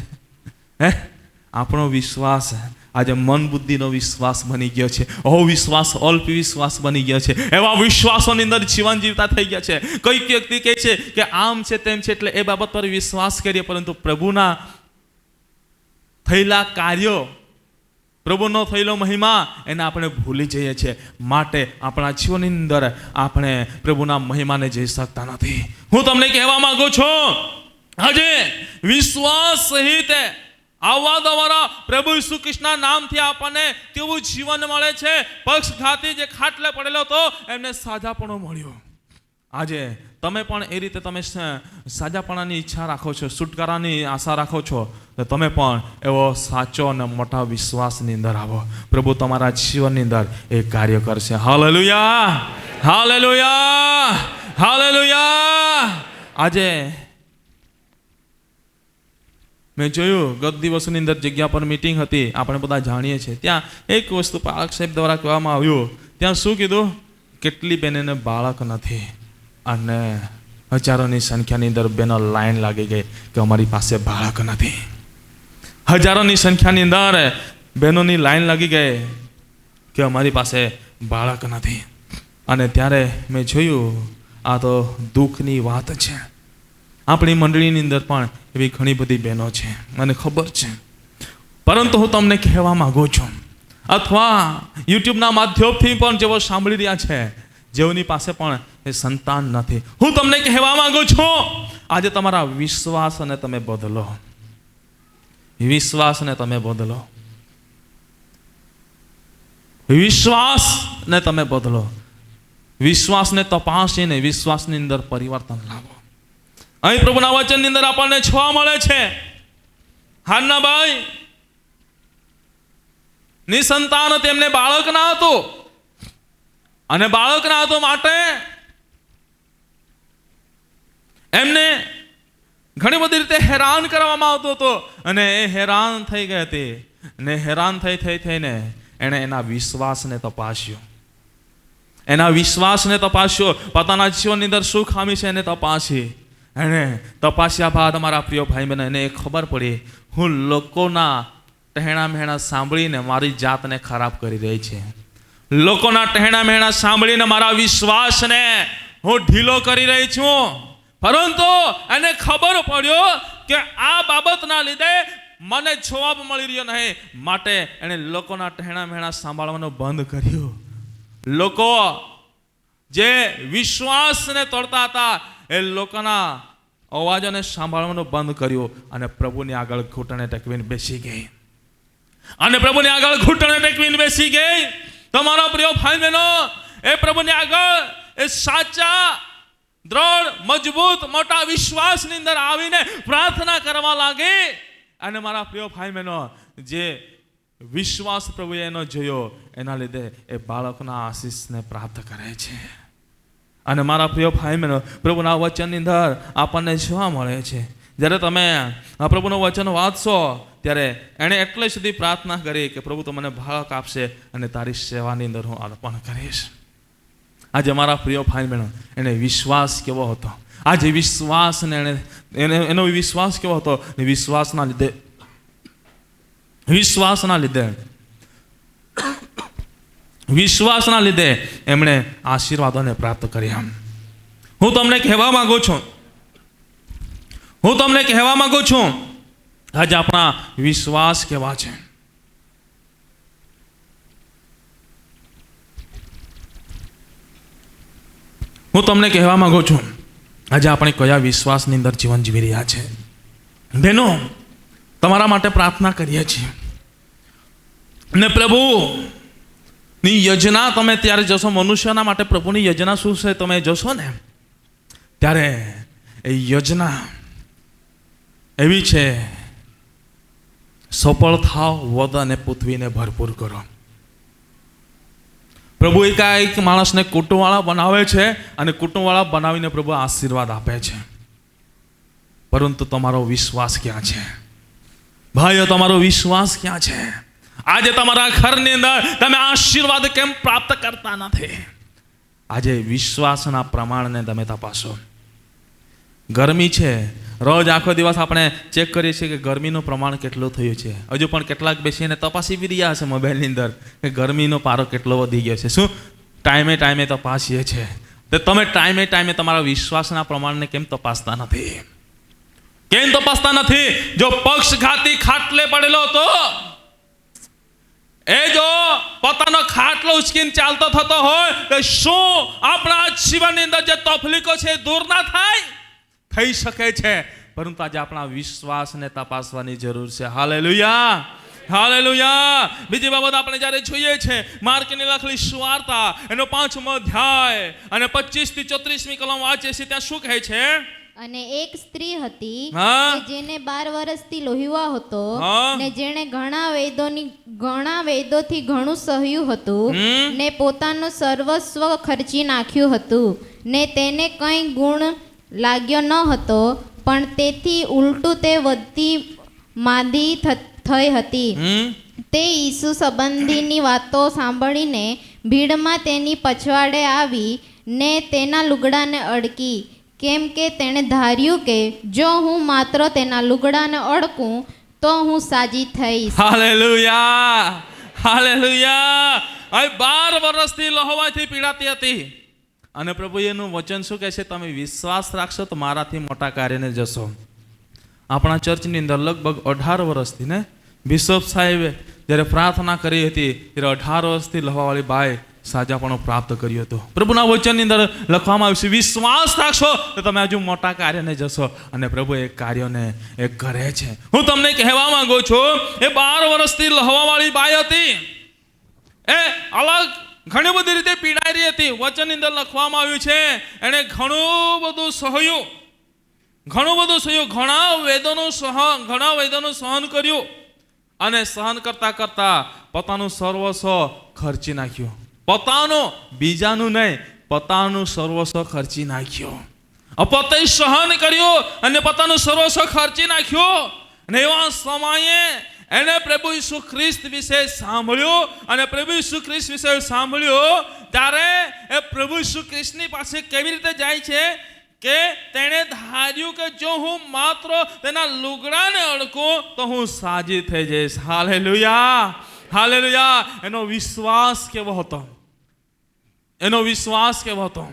આપણો વિશ્વાસ આજે મન બુદ્ધિનો વિશ્વાસ બની ગયો છે. અવિશ્વાસ, અલ્પ વિશ્વાસ બની ગયો છે. એવા વિશ્વાસોની અંદર જીવન જીવતા થઈ ગયા છે. કઈ વ્યક્તિ કહે છે કે આમ છે તેમ છે એટલે એ બાબત પર વિશ્વાસ કરીએ, પરંતુ પ્રભુના થયેલા કાર્યો, પ્રભુનો થયેલો મહિમા એને આપણે ભૂલી જઈએ છીએ. માટે આપણા જીવનની અંદર આપણે પ્રભુના મહિમાને જઈ શકતા નથી. હું તમને કહેવા માંગુ છું, આજે વિશ્વાસ સહિત આવવા દ્વારા પ્રભુ ઈસુ કૃષ્ણના નામથી આપણને કેવું જીવન મળે છે. પક્ષઘાતી જે ખાટલે પડેલો હતો એમને સાજાપણો મળ્યો. આજે તમે પણ એ રીતે તમે સાજાપણાની ઈચ્છા રાખો છો, છુટકારાની આશા રાખો છો, તો તમે પણ એવો સાચો અને મોટા વિશ્વાસની અંદર આવો. પ્રભુ તમારા જીવનની અંદર એ કાર્ય કરશે. Hallelujah, hallelujah, hallelujah. આજે મેં જોયું ગત દિવસની અંદર જગ્યા પર મીટિંગ હતી, આપણે બધા જાણીએ છીએ. ત્યાં એક વસ્તુ પાળક સાહેબ દ્વારા કહેવામાં આવ્યું. ત્યાં શું કીધું? કેટલી બહેનોને બાળક નથી અને હજારોની સંખ્યાની અંદર બહેનો લાઈન લાગી ગઈ કે અમારી પાસે બાળક નથી. હજારોની સંખ્યાની અંદર બહેનોની લાઈન લાગી ગઈ કે અમારી પાસે બાળક નથી. અને ત્યારે મેં જોયું આ તો દુઃખની વાત છે. આપણી મંડળીની અંદર પણ એવી ઘણી બધી બહેનો છે, મને ખબર છે. પરંતુ હું તમને કહેવા માગું છું, અથવા યુટ્યુબના માધ્યમથી પણ જેઓ સાંભળી રહ્યા છે, જેઓની પાસે પણ એ સંતાન નથી, હું તમને કહેવા માંગુ છું, આજે તમારા વિશ્વાસને તમે બદલો. વિશ્વાસને તમે બદલો. વિશ્વાસને તમે બદલો. વિશ્વાસને તપાસીને વિશ્વાસની અંદર પરિવર્તન લાવો. અહીં પ્રભુના વચનની અંદર આપણને જોવા મળે છે, હાન્નાબાઈ નિસંતાન તેમને બાળક ના હતું, અને બાળક ના હતો માટે એમને ઘણી બધી રીતે હેરાન કરવામાં આવતો હતો, અને એ હેરાન થઈ ગઈ હતી, અને હેરાન થઈને એણે એના વિશ્વાસને તપાસ્યો. એના વિશ્વાસને તપાસ્યો, પોતાના જીવનની અંદર શું ખામી છે એને તપાસી. એણે તપાસ્યા બાદ મારા પ્રિય ભાઈ બહેન, એને ખબર પડી, હું લોકોના ટહેણા મહેણા સાંભળીને મારી જાતને ખરાબ કરી રહી છે. લોકોના ટહેણા મહેણા સાંભળીને મારા વિશ્વાસને હું ઢીલો કરી રહી છું. પરંતુ એને ખબર પડ્યો કે આ બાબતના લીધે મને જવાબ મળી રહ્યો નહીં, માટે એણે લોકોના ટહેણા મહેણા સાંભળવાનું બંધ કર્યું. લોકો જે વિશ્વાસને તોડતા હતા એ લોકોના અવાજોને સાંભળવાનું બંધ કર્યું, અને પ્રભુની આગળ ઘૂંટણે ટેકવીને બેસી ગઈ. અને પ્રભુની આગળ ઘૂંટણે ટેકવીને બેસી ગઈ. તમારા પ્રિય ભાઈ બહેનો, એ પ્રભુની આગળ એ સાચા દ્રઢ મજબૂત મોટા વિશ્વાસની અંદર આવીને પ્રાર્થના કરવા લાગી. અને મારા પ્રિય ભાઈ બહેનો, જે વિશ્વાસ પ્રભુએ એનો જોયો, એના લીધે એ બાળકના આશીષને પ્રાપ્ત કરે છે. અને મારા પ્રિય ભાઈ બહેનો, પ્રભુના વચનની અંદર આપણને જોવા મળે છે, જ્યારે તમે આ પ્રભુનું વચન વાંચશો ત્યારે એણે એટલે સુધી પ્રાર્થના કરી કે પ્રભુ તો મને બાળક આપશે અને તારી સેવાની અંદર હું અર્પણ કરીશ. આજે મારા પ્રિય ભાઈ બહેનો, એને વિશ્વાસ કેવો હતો, આજે વિશ્વાસને એનો વિશ્વાસ કેવો હતો, વિશ્વાસના લીધે એમણે આશીર્વાદોને પ્રાપ્ત કર્યા. હું તમને કહેવા માંગુ છું, આજે આપણા વિશ્વાસ કેવા છે. હું તમને કહેવા માંગુ છું, આજે આપણે કયા વિશ્વાસની અંદર જીવન જીવી રહ્યા છે. બહેનો, તમારા માટે પ્રાર્થના કરીએ છીએ, ને પ્રભુની યોજના તમે ત્યારે જશો, મનુષ્યના માટે પ્રભુની યોજના શું છે તમે જોશો ને, ત્યારે એ યોજના એવી છે, સફળ થાવ, વદ અને પૃથ્વીને ભરપૂર કરો. પ્રભુ એકાએક માણસને કુટુંબવાળા બનાવે છે, અને કુટુંબવાળા બનાવીને પ્રભુ આશીર્વાદ આપે છે. પરંતુ તમારો વિશ્વાસ ક્યાં છે ભાઈઓ? તમારો વિશ્વાસ ક્યાં છે? આજે તમારા ઘરની અંદર તમે આશીર્વાદ કેમ પ્રાપ્ત કરતા નથી? આજે વિશ્વાસના પ્રમાણને તમે તપાસો. ગરમી છે, રોજ આખો દિવસ આપણે ચેક કરીએ છીએ કે ગરમીનું પ્રમાણ કેટલું થયું છે. હજુ પણ કેટલાક બેસીને તપાસી બી રહ્યા છે મોબાઈલની અંદર કે ગરમીનો પારો કેટલો વધી ગયો છે. શું ટાઈમે તપાસીએ છીએ? તો તમે ટાઈમે તમારા વિશ્વાસના પ્રમાણને કેમ તપાસતા નથી? કેમ તપાસતા નથી? જો પક્ષઘાતી ખાટલે પડેલો હતો, એ જો પોતાનો ખાટલો ઉચકીને ચાલતો થતો હોય તો શું આપણા જીવનની અંદર જે તકલીફો છે દૂર ના થાય? થઈ શકે છે, પરંતુ આજે આપણા વિશ્વાસને તપાસવાની જરૂર છે. Hallelujah, hallelujah. બીજી બાબત આપણે જ્યારે જોઈએ છે, માર્કની લખેલી સુવાર્તા એનો 5મો અધ્યાય અને 25 થી 34મી કલમ વાંચે છે, ત્યાં શું કહે છે?
અને એક સ્ત્રી હતી કે જેને 12 વર્ષથી લોહીવા હતો, ને જેણે ઘણા વેદોથી ઘણું સહ્યું હતું, ને પોતાનું સર્વસ્વ ખર્ચી નાખ્યું હતું, ને તેને કંઈ ગુણ લાગ્યો ન હતો, પણ તેથી ઉલટું તે વધતી માંદી થઈ હતી. તે ઈસુ સંબંધીની વાતો સાંભળીને ભીડમાં તેની પછવાડે આવી ને તેના લુગડાને અડકી, કેમ કે તેણે ધાર્યું કે જો હું માત્ર તેના લુગડાને અડકું તો હું સાજી થઈશ.
Hallelujah, hallelujah. હવે 12 વર્ષથી લહવાથી પીડાતી હતી, અને પ્રભુ એનું વચન શું કહે છે? તમે વિશ્વાસ રાખશો તો મારાથી મોટા કાર્યને જશો. આપણા ચર્ચની અંદર લગભગ 18 વર્ષથી ને બિશપ સાહેબે જ્યારે પ્રાર્થના કરી હતી ત્યારે 18 વર્ષથી લહવાવાળી બાઈ સાજાપણું પ્રાપ્ત કર્યું હતું. પ્રભુના વચનની અંદર લખવામાં આવ્યું છે, વિશ્વાસ રાખશો તો તમે હજુ મોટા કાર્યને જશો, અને પ્રભુ એ કાર્યોને એ કરે છે. હું તમને કહેવા માંગુ છું, એ 12 વર્ષથી લહવાવાળી બાઈ હતી, એ અલગ ઘણી બધી રીતે પીડાઈ રહી હતી. વચનની અંદર લખવામાં આવ્યું છે એણે ઘણું બધું સહ્યું, ઘણા વેદોનું સહન કર્યું અને સહન કરતા કરતા પોતાનું સર્વસ્વ ખર્ચી નાખ્યું. પોતાનું, બીજાનું નહીં, પોતાનું સર્વસ્વ ખર્ચી નાખ્યું. પોતે સહન કર્યું અને પોતાનું સર્વસ્વ ખર્ચી નાખ્યું. અને એવા સમયે એને પ્રભુ ઈસુ ખ્રિસ્ત વિશે સાંભળ્યું અને પ્રભુ ઈસુ ખ્રિસ્ત વિશે સાંભળ્યું ત્યારે એ પ્રભુ ઈસુ ખ્રિસ્તની પાસે કેવી રીતે જાય છે કે તેણે ધાર્યું કે જો હું માત્ર તેના લુગડાને અડકું તો હું સાજી થઈ જઈશ. Hallelujah, hallelujah. એનો વિશ્વાસ કેવો હતો, એનો વિશ્વાસ કેવો હતો.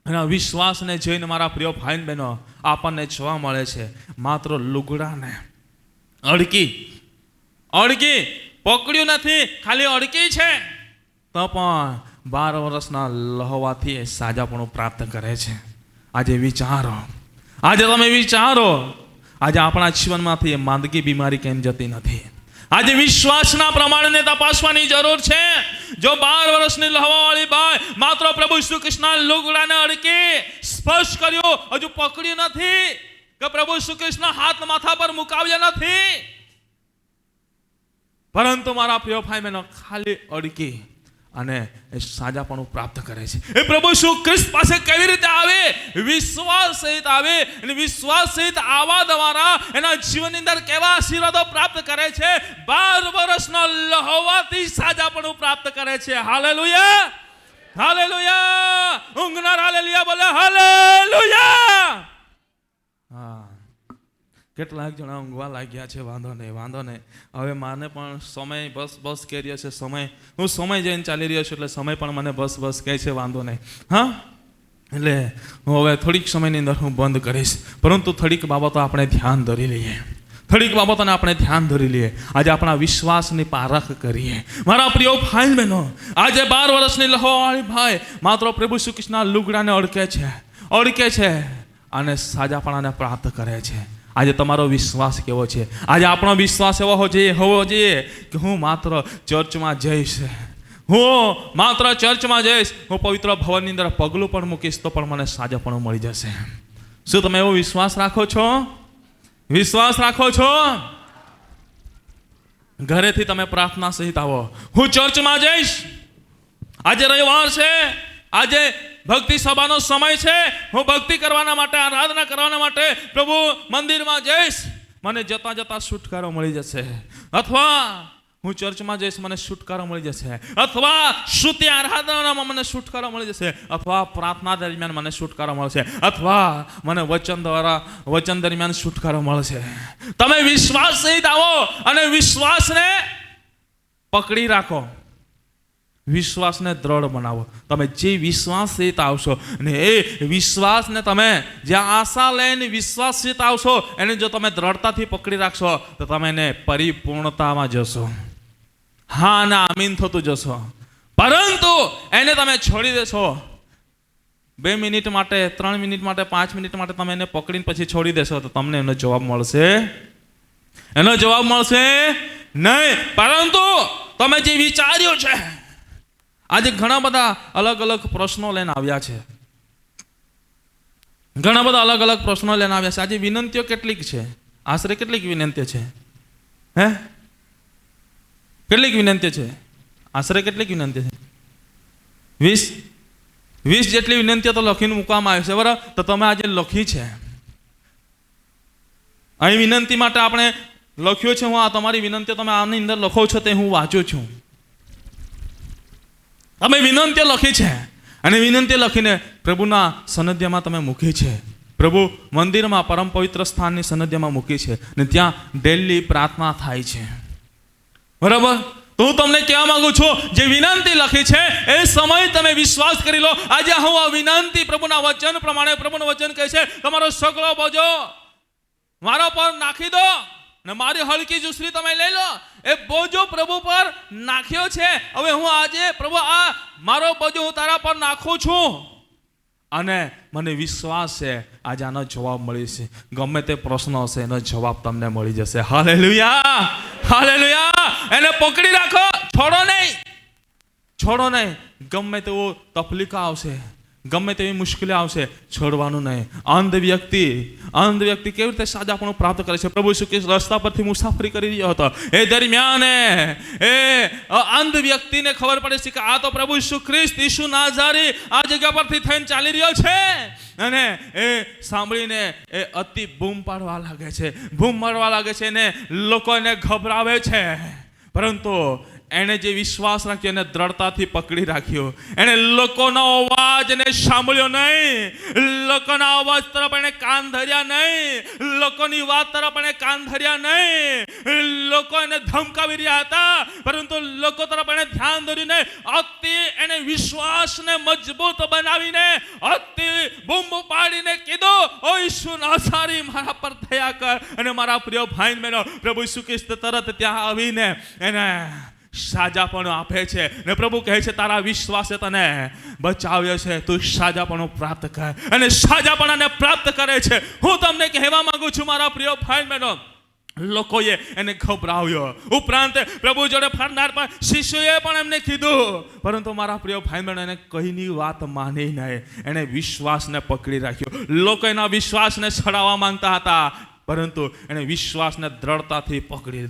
એના વિશ્વાસને જોઈને મારા પ્રિય ભાઈ બહેનો આપણને જોવા મળે છે માત્ર લુગડાને અડકી પકડ્યું નથી, ખાલી અડકી છે તો પણ 12 વર્ષના લહવાથી એ સાજાપણું પ્રાપ્ત કરે છે. આજે વિચારો, આજે તમે વિચારો, આજે આપણા જીવનમાંથી એ માંદગી બીમારી કેમ જતી નથી? આજે વિશ્વાસના પ્રમાણને તપાસવાની જરૂર છે. જો 12 વર્ષની લહવાવાળી બાઈ માત્ર પ્રભુ ઈસુ ખ્રિસ્તના લુગડાને અડકી સ્પર્શ કર્યો, હજુ પકડ્યું નથી કે પ્રભુ ઈસુ ખ્રિસ્તના હાથ માથા પર મુકાવ્યા નથી, પરંતુ મારા પ્રિય ભાઈ બહેનો ખાલી અડકી અને એ સાજાપણું પ્રાપ્ત કરે છે. એ પ્રભુ ઈસુ ખ્રિસ્ત પાસે કેવી રીતે આવે? વિશ્વાસ સહિત આવે અને વિશ્વાસ સહિત આવા દ્વારા એના જીવનની અંદર કેવા આશીર્વાદો પ્રાપ્ત કરે છે? 12 વર્ષનો લહવાથી સાજાપણું પ્રાપ્ત કરે છે. Hallelujah, hallelujah. ઊંઘનાર હાલેલુયા બોલે, હાલેલુયા. હા, કેટલાક જણા ઊંઘવા લાગ્યા છે. વાંધો નહીં. હવે માને પણ સમય બસ કહી રહ્યો છે. હું સમય જઈને ચાલી રહ્યો છું એટલે સમય પણ મને બસ કહે છે. વાંધો નહીં. હા, એટલે હું હવે થોડીક સમયની અંદર હું બંધ કરીશ, પરંતુ થોડીક બાબતો આપણે ધ્યાન ધરી લઈએ. આજે આપણા વિશ્વાસની પારખ કરીએ. મારા પ્રિય ભાઈ બહેનો, આજે 12 વર્ષની લહવાવાળી ભાઈ માત્ર પ્રભુ ઈસુ ખ્રિસ્તના લુગડાને અડકે છે અને સાજાપણાને પ્રાપ્ત કરે છે. આજે તમારો વિશ્વાસ કેવો છે? આજે આપણો વિશ્વાસ એવો હોવો જોઈએ કે હું માત્ર ચર્ચમાં જઈશ, હું પવિત્ર ભવનની અંદર પગલું પણ મૂકીશ તો પણ મને સાજાપણું મળી જશે. શું તમે એવો વિશ્વાસ રાખો છો? ઘરેથી તમે પ્રાર્થના સહિત આવો, હું ચર્ચમાં જઈશ, આજે રવિવાર છે, આજે ભક્તિ સભાનો સમય છે, હું ભક્તિ કરવાના માટે, આરાધના કરવાના માટે પ્રભુ મંદિરમાં જઈશ, મને જતા જતા છુટકારો મળી જશે. અથવા હું ચર્ચમાં જઈશ, મને છુટકારો મળી જશે. અથવા શ્રુતિ આરાધનામાં મને છુટકારો મળી જશે. અથવા પ્રાર્થના દરમિયાન મને છુટકારો મળશે. અથવા મને વચન દરમિયાન છુટકારો મળશે. તમે વિશ્વાસ સહિત આવો અને વિશ્વાસને પકડી રાખો, વિશ્વાસને દ્રઢ બનાવો. તમે જે વિશ્વાસ સહિત આવશો ને એ વિશ્વાસને તમે જ્યાં આશા લઈને વિશ્વાસ સહિત આવશો એને જો તમે દ્રઢતાથી પકડી રાખશો તો તમે એને પરિપૂર્ણતામાં જશો. હા ના આમીન થતું જશો. પરંતુ એને તમે છોડી દેશો, 2 મિનિટ માટે, 3 મિનિટ માટે, 5 મિનિટ માટે તમે એને પકડીને પછી છોડી દેશો તો તમને એનો જવાબ મળશે નહીં. પરંતુ તમે જે વિચાર્યું છે, આજે ઘણા બધા અલગ અલગ પ્રશ્નો લઈને આવ્યા છે. આજે વિનંતીઓ કેટલીક છે? આશરે કેટલીક વિનંતીઓ છે? કેટલીક વિનંતીઓ છે? આશરે કેટલીક વિનંતીઓ છે? 20 જેટલી વિનંતીઓ તો લખીને મૂકવામાં આવી છે. બરાબર, તો તમે આજે લખી છે. અહીં વિનંતી માટે આપણે લખ્યું છે. હું આ તમારી વિનંતીઓ તમે આની અંદર લખો છો તે હું વાંચું છું. તમે વિનંતીઓ લખી છે અને વિનંતી લખીને પ્રભુના સન્નિધ્યમાં તમે મૂકી છે. પ્રભુ મંદિરમાં પરમ પવિત્ર સ્થાનની સન્નિધ્યમાં મૂકી છે ને ત્યાં ડેલી પ્રાર્થના થાય છે. બરાબર, તો હું તમને કહેવા માંગુ છું, જે વિનંતી લખી છે એ સમય તમે વિશ્વાસ કરી લો. આજે હું આ વિનંતી પ્રભુના વચન પ્રમાણે, પ્રભુનું વચન કહે છે તમારો સગળો બોજો મારા પર નાખી દો ને મારી હલકી જુસરી તમે લઈ લો. એ બોજો પ્રભુ પર નાખ્યો છે. હવે હું આજે પ્રભુ આ મારો બોજો હું તારા પર નાખું છું અને મને વિશ્વાસ છે આજે આનો જવાબ મળી છે. ગમે તે પ્રશ્નો હશે એનો જવાબ તમને મળી જશે. Hallelujah, hallelujah. એને પકડી રાખો, છોડો નહીં. છોડો નહીં. ગમે તેવો તકલીફ આવશે, ગમે તેવી મુશ્કેલી આવશે, છોડવાનું નહીં. અંધ વ્યક્તિ કેવી રીતે સાજાપણું પ્રાપ્ત કરે છે? પ્રભુ ઈસુ ખ્રિસ્ત રસ્તા પરથી મુસાફરી કરી રહ્યો હતો, એ દરમિયાન એ અંધ વ્યક્તિને ખબર પડે છે કે આ તો પ્રભુ ઈસુ ખ્રિસ્ત, ઈસુ નાઝારી આ જગ્યા પરથી થઈને ચાલી રહ્યો છે. અને એ સાંભળીને એ અતિ બૂમ પાડવા લાગે છે ને લોકો એને ગભરાવે છે. પરંતુ એણે જે વિશ્વાસ રાખ્યો, એને દ્રઢતાથી પકડી રાખ્યો. એણે લોકોનો અવાજને સાંભળ્યો નહીં, લોકોના અવાજ તરફ એને કાન ધર્યા નહીં, લોકોની વાત તરફ એને કાન ધર્યા નહીં. લોકો એને ધમકાવી રહ્યા હતા, પરંતુ લોકો તરફ એને ધ્યાન ધર્યું નહીં. અતિ એને વિશ્વાસને મજબૂત બનાવીને અતિ બૂમ પાડીને કીધું, ઓ ઈસુ નાઝારી, મારા પર દયા કર. અને મારા પ્રિય ભાઈ બહેનો, પ્રભુ ઈસુ ખ્રિસ્ત તરત ત્યાં આવીને એને સાજાપણું આપે છે. ને પ્રભુ કહે છે, તારા વિશ્વાસે તને બચાવ્યો છે, તું સાજાપણું પ્રાપ્ત કર. અને સાજાપણાને પ્રાપ્ત કરે છે. હું તમને કહેવા માંગુ છું મારા પ્રિય ભાઈ બહેનો, લોકોએ એને ગભરાવ્યો. ઉપરાંત પ્રભુ જોડે ફરનાર પણ શિષ્યોએ પણ એમને કીધું, પરંતુ મારા પ્રિય ભાઈ બહેનો એને કઈની વાત માની નહીં. એને વિશ્વાસને પકડી રાખ્યો. લોકો એના વિશ્વાસને છડાવવા માંગતા હતા, પરંતુ એને વિશ્વાસને દ્રઢતાથી પકડી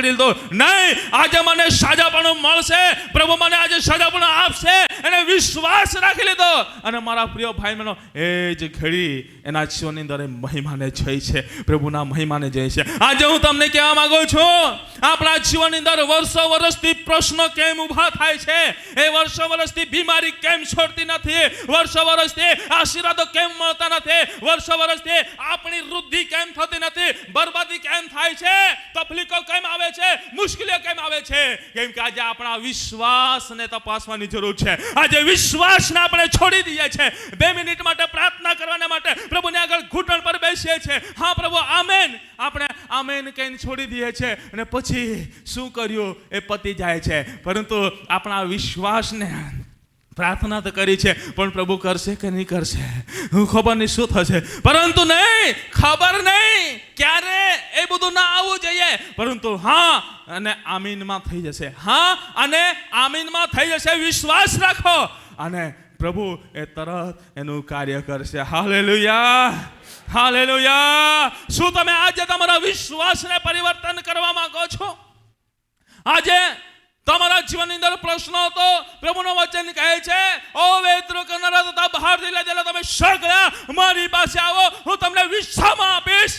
લીધો. નહીં, આજે મને સાજાપણું મળશે, પ્રભુ મને આજે સાજાપણું આપશે, એને વિશ્વાસ રાખી લીધો. અને મારા પ્રિય ભાઈ બહેનો, એ જ ઘડી એના જીવનની અંદર મહિમાને જઈ છે, પ્રભુના મહિમાને જઈ છે. આજે હું તમને કહેવા માંગુ છું, આપણા જીવનની અંદર વર્ષોથી પ્રશ્નો કેમ ઊભા થાય છે? એ વર્ષોથી બીમારી કેમ છોડતી નથી? વર્ષોથી આશીર્વાદો કેમ મળતા નથી? વર્ષોથી આપણી વૃદ્ધિ કેમ થતી નથી? બરબાદી કેમ થાય છે? તકલીફો કેમ આવે છે? મુશ્કેલીઓ કેમ આવે છે? કેમ કે આજે આપણા વિશ્વાસને તપાસવાની જરૂર છે. આજે વિશ્વાસને આપણે છોડી દઈએ છીએ. 2 મિનિટ માટે પ્રાર્થના કરવાના માટે પ્રભુને આગળ ઘૂંટણ પર બેસીએ છીએ. હા પ્રભુ, આમેન. આપણે આમેન કહીને છોડી દઈએ છીએ, અને પછી શું કર્યું એ પતી જાય છે. પરંતુ આપણા વિશ્વાસને પ્રાર્થના તો કરી છે, પણ પ્રભુ કરશે કે નહીં કરશે હું ખબર નહીં શું થશે. પરંતુ નહીં, ખબર નહીં ક્યારે એ બધું ના આવવું જોઈએ, પરંતુ હા અને આમીનમાં થઈ જશે. હા અને આમીનમાં થઈ જશે. વિશ્વાસ રાખો અને પ્રભુ એ તરત એનું કાર્ય કરશે. Hallelujah, hallelujah. શું તમે આજે તમારા વિશ્વાસને પરિવર્તન કરવા માંગો છો? આજે તમારા જીવનની અંદર પ્રશ્નો હતો, પ્રભુનો વચન કહે છે, ઓ વેત્રો કરનારા તથા બહારથી લાદેલા તમે સગળા મારી પાસે આવો, હું તમને વિશ્રામ આપીશ.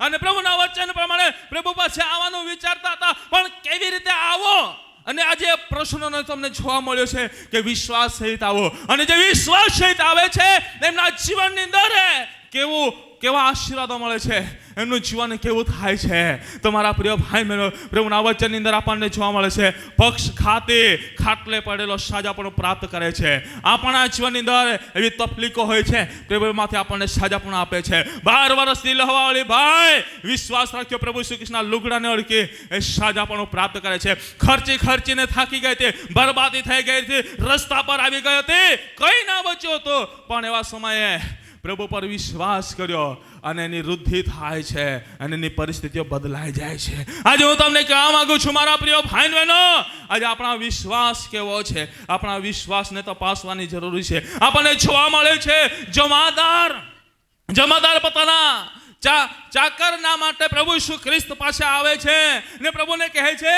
અને પ્રભુના વચન પ્રમાણે પ્રભુ પાસે આવવાનું વિચારતા હતા, પણ કેવી રીતે આવો? અને આજે પ્રશ્નોનો તમને જોવા મળ્યો છે કે વિશ્વાસ સહિત આવો. અને જે વિશ્વાસ સહિત આવે છે એમના જીવનની અંદર કેવા આશીર્વાદો મળે છે, એમનું જીવન કેવું થાય છે. તમારા પ્રિય ભાઈ બહેનો, પ્રભુના વચનની અંદર આપણને જોવા મળે છે, પક્ષ ખાટલે પડેલો સાજાપણું પ્રાપ્ત કરે છે. આપણા જીવનની અંદર એવી તકલીફો હોય છે, પ્રભુમાંથી આપણને સાજાપણું આપે છે. 12 વર્ષથી લહવાવાળી ભાઈ વિશ્વાસ રાખ્યો, પ્રભુ ઈસુ ખ્રિસ્તના લુગડાને ઓળખી એ સાજાપણું પ્રાપ્ત કરે છે. ખર્ચીને થાકી ગઈ હતી, બરબાદી થઈ ગઈ હતી, રસ્તા પર આવી ગઈ હતી, કઈ ના બચ્યો હતો, પણ એવા સમયે પ્રભુ પર વિશ્વાસ કર્યો અને એની વૃદ્ધિ થાય છે અને એની પરિસ્થિતિઓ બદલાઈ જાય છે. આજે હું તમને કહેવા માંગુ છું મારા પ્રિય ભાઈ બહેનો, આજે આપણા વિશ્વાસ કેવો છે? આપણા વિશ્વાસને તપાસવાની જરૂર છે. આપણને જોવા મળે છે જમાદાર પોતાના ચાકરના માટે પ્રભુ ઈસુ ખ્રિસ્ત પાસે આવે છે ને પ્રભુને કહે છે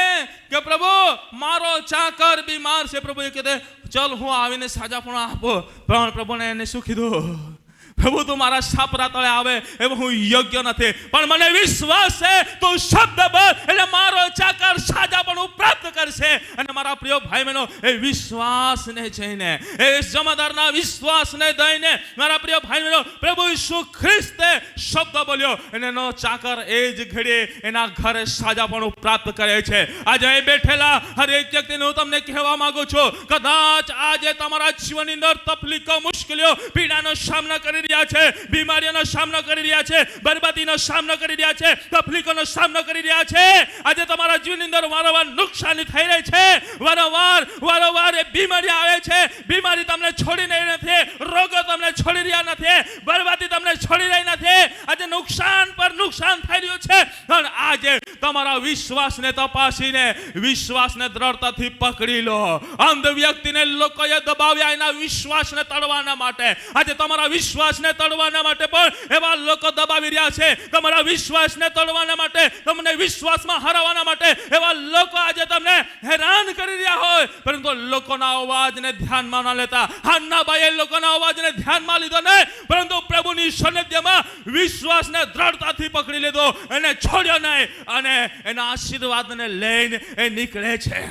કે પ્રભુ મારો ચાકર બીમાર છે. પ્રભુએ કીધું ચલ હું આવીને સાજાપણું આપો. પણ પ્રભુને એને શું કીધું? પ્રભુ તું મારા સાપરા તળે આવે એવું હું યોગ્ય નથી, પણ મને વિશ્વાસ છે તું શબ્દ બોલ એટલે મારો ચાકર સાજાપણું પ્રાપ્ત કરશે. અને મારા પ્રિય ભાઈ બહેનો, એ વિશ્વાસને જઈને, એ જમાદારના વિશ્વાસને દઈને મારા પ્રિય ભાઈ બહેનો, પ્રભુ ઈસુ ખ્રિસ્તે શબ્દ બોલ્યો અને એનો ચાકર એ જ ઘડીએ એના ઘરે સાજાપણું પ્રાપ્ત કરે છે. આજે અહીં બેઠેલા હરેક વ્યક્તિને હું તમને કહેવા માંગુ છું, કદાચ આજે તમારા જીવનની અંદર તકલીફો, મુશ્કેલીઓ, પીડાનો સામનો કરી રહ્યા છે, બીમારીઓનો સામનો કરી રહ્યા છે, બરબાદીનો સામનો કરી રહ્યા છે, તકલીફોનો સામનો કરી રહ્યા છે. આજે તમારા જીવનની અંદર વારંવાર નુકસાની થઈ રહી છે, વારંવાર એ બીમારી આવે છે. બીમારી તમને છોડી નહીં નથી, રોગો તમને છોડી રહ્યા નથી, બરબાદી તમને તમને છોડી રહી નથી. આજે નુકસાન પર નુકસાન થઈ રહ્યું છે, પણ આજે તમારા વિશ્વાસને તપાસીને વિશ્વાસને દ્રઢતાથી પકડી લો. અંધ વ્યક્તિને લોકોએ દબાવ્યા એના વિશ્વાસને તોડવાના માટે. આજે તમારા વિશ્વાસને તોડવાના માટે પણ એવા લોકો દબાવી રહ્યા છે. તમારા વિશ્વાસને તોડવાના માટે, તમને વિશ્વાસમાં હરાવવાના માટે એવા લોકો આજે તમને હેરાન કરી રહ્યા હોય, પરંતુ લોકોના અવાજને ધ્યાનમાં ના લેતા. હાન્નાબાઈએ લોકોના અવાજને ધ્યાનમાં લીધો નહીં, પરંતુ પ્રભુની સાનિધ્યમાં વિશ્વાસને દ્રઢતાથી પકડી લીધો, એને છોડ્યો નહીં, અને એના આશીર્વાદને લઈને એ નીકળે છે.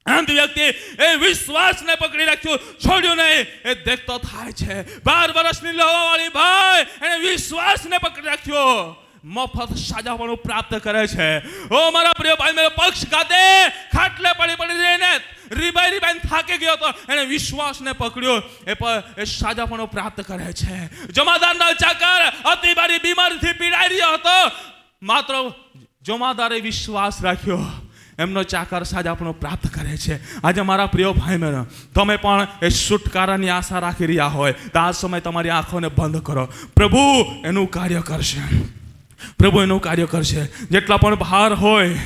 અંધ વ્યક્તિ એ વિશ્વાસને પકડી રાખ્યું, છોડ્યું નહીં. એ દેખતો થાય છે 12 વર્ષની લોહાવાળી ભાઈ એને વિશ્વાસને પકડી રાખ્યો, મફત સાજાપણું પ્રાપ્ત કરે છે. ઓ મારા પ્રિય ભાઈ, મેરો પક્ષઘાતે ખાટલે પડી રહીને રીબાઈ થાકી ગયો હતો, એને વિશ્વાસને પકડ્યો, એ સાજાપણું પ્રાપ્ત કરે છે. જમાદારના ચાકર અતિ ભારી બીમારીથી પીડાઈ રહ્યો હતો, માત્ર જમાદારે વિશ્વાસ રાખ્યો, એમનો ચાકર સાજાપણું પ્રાપ્ત કરે છે. આજે મારા પ્રિય ભાઈ બહેનો, તમે પણ એ છુટકારાની આશા રાખી રહ્યા હોય તો આ સમય તમારી આંખોને બંધ કરો. પ્રભુ એનું કાર્ય કરશે, પ્રભુ એનું કાર્ય કરશે. જેટલા પણ બહાર હોય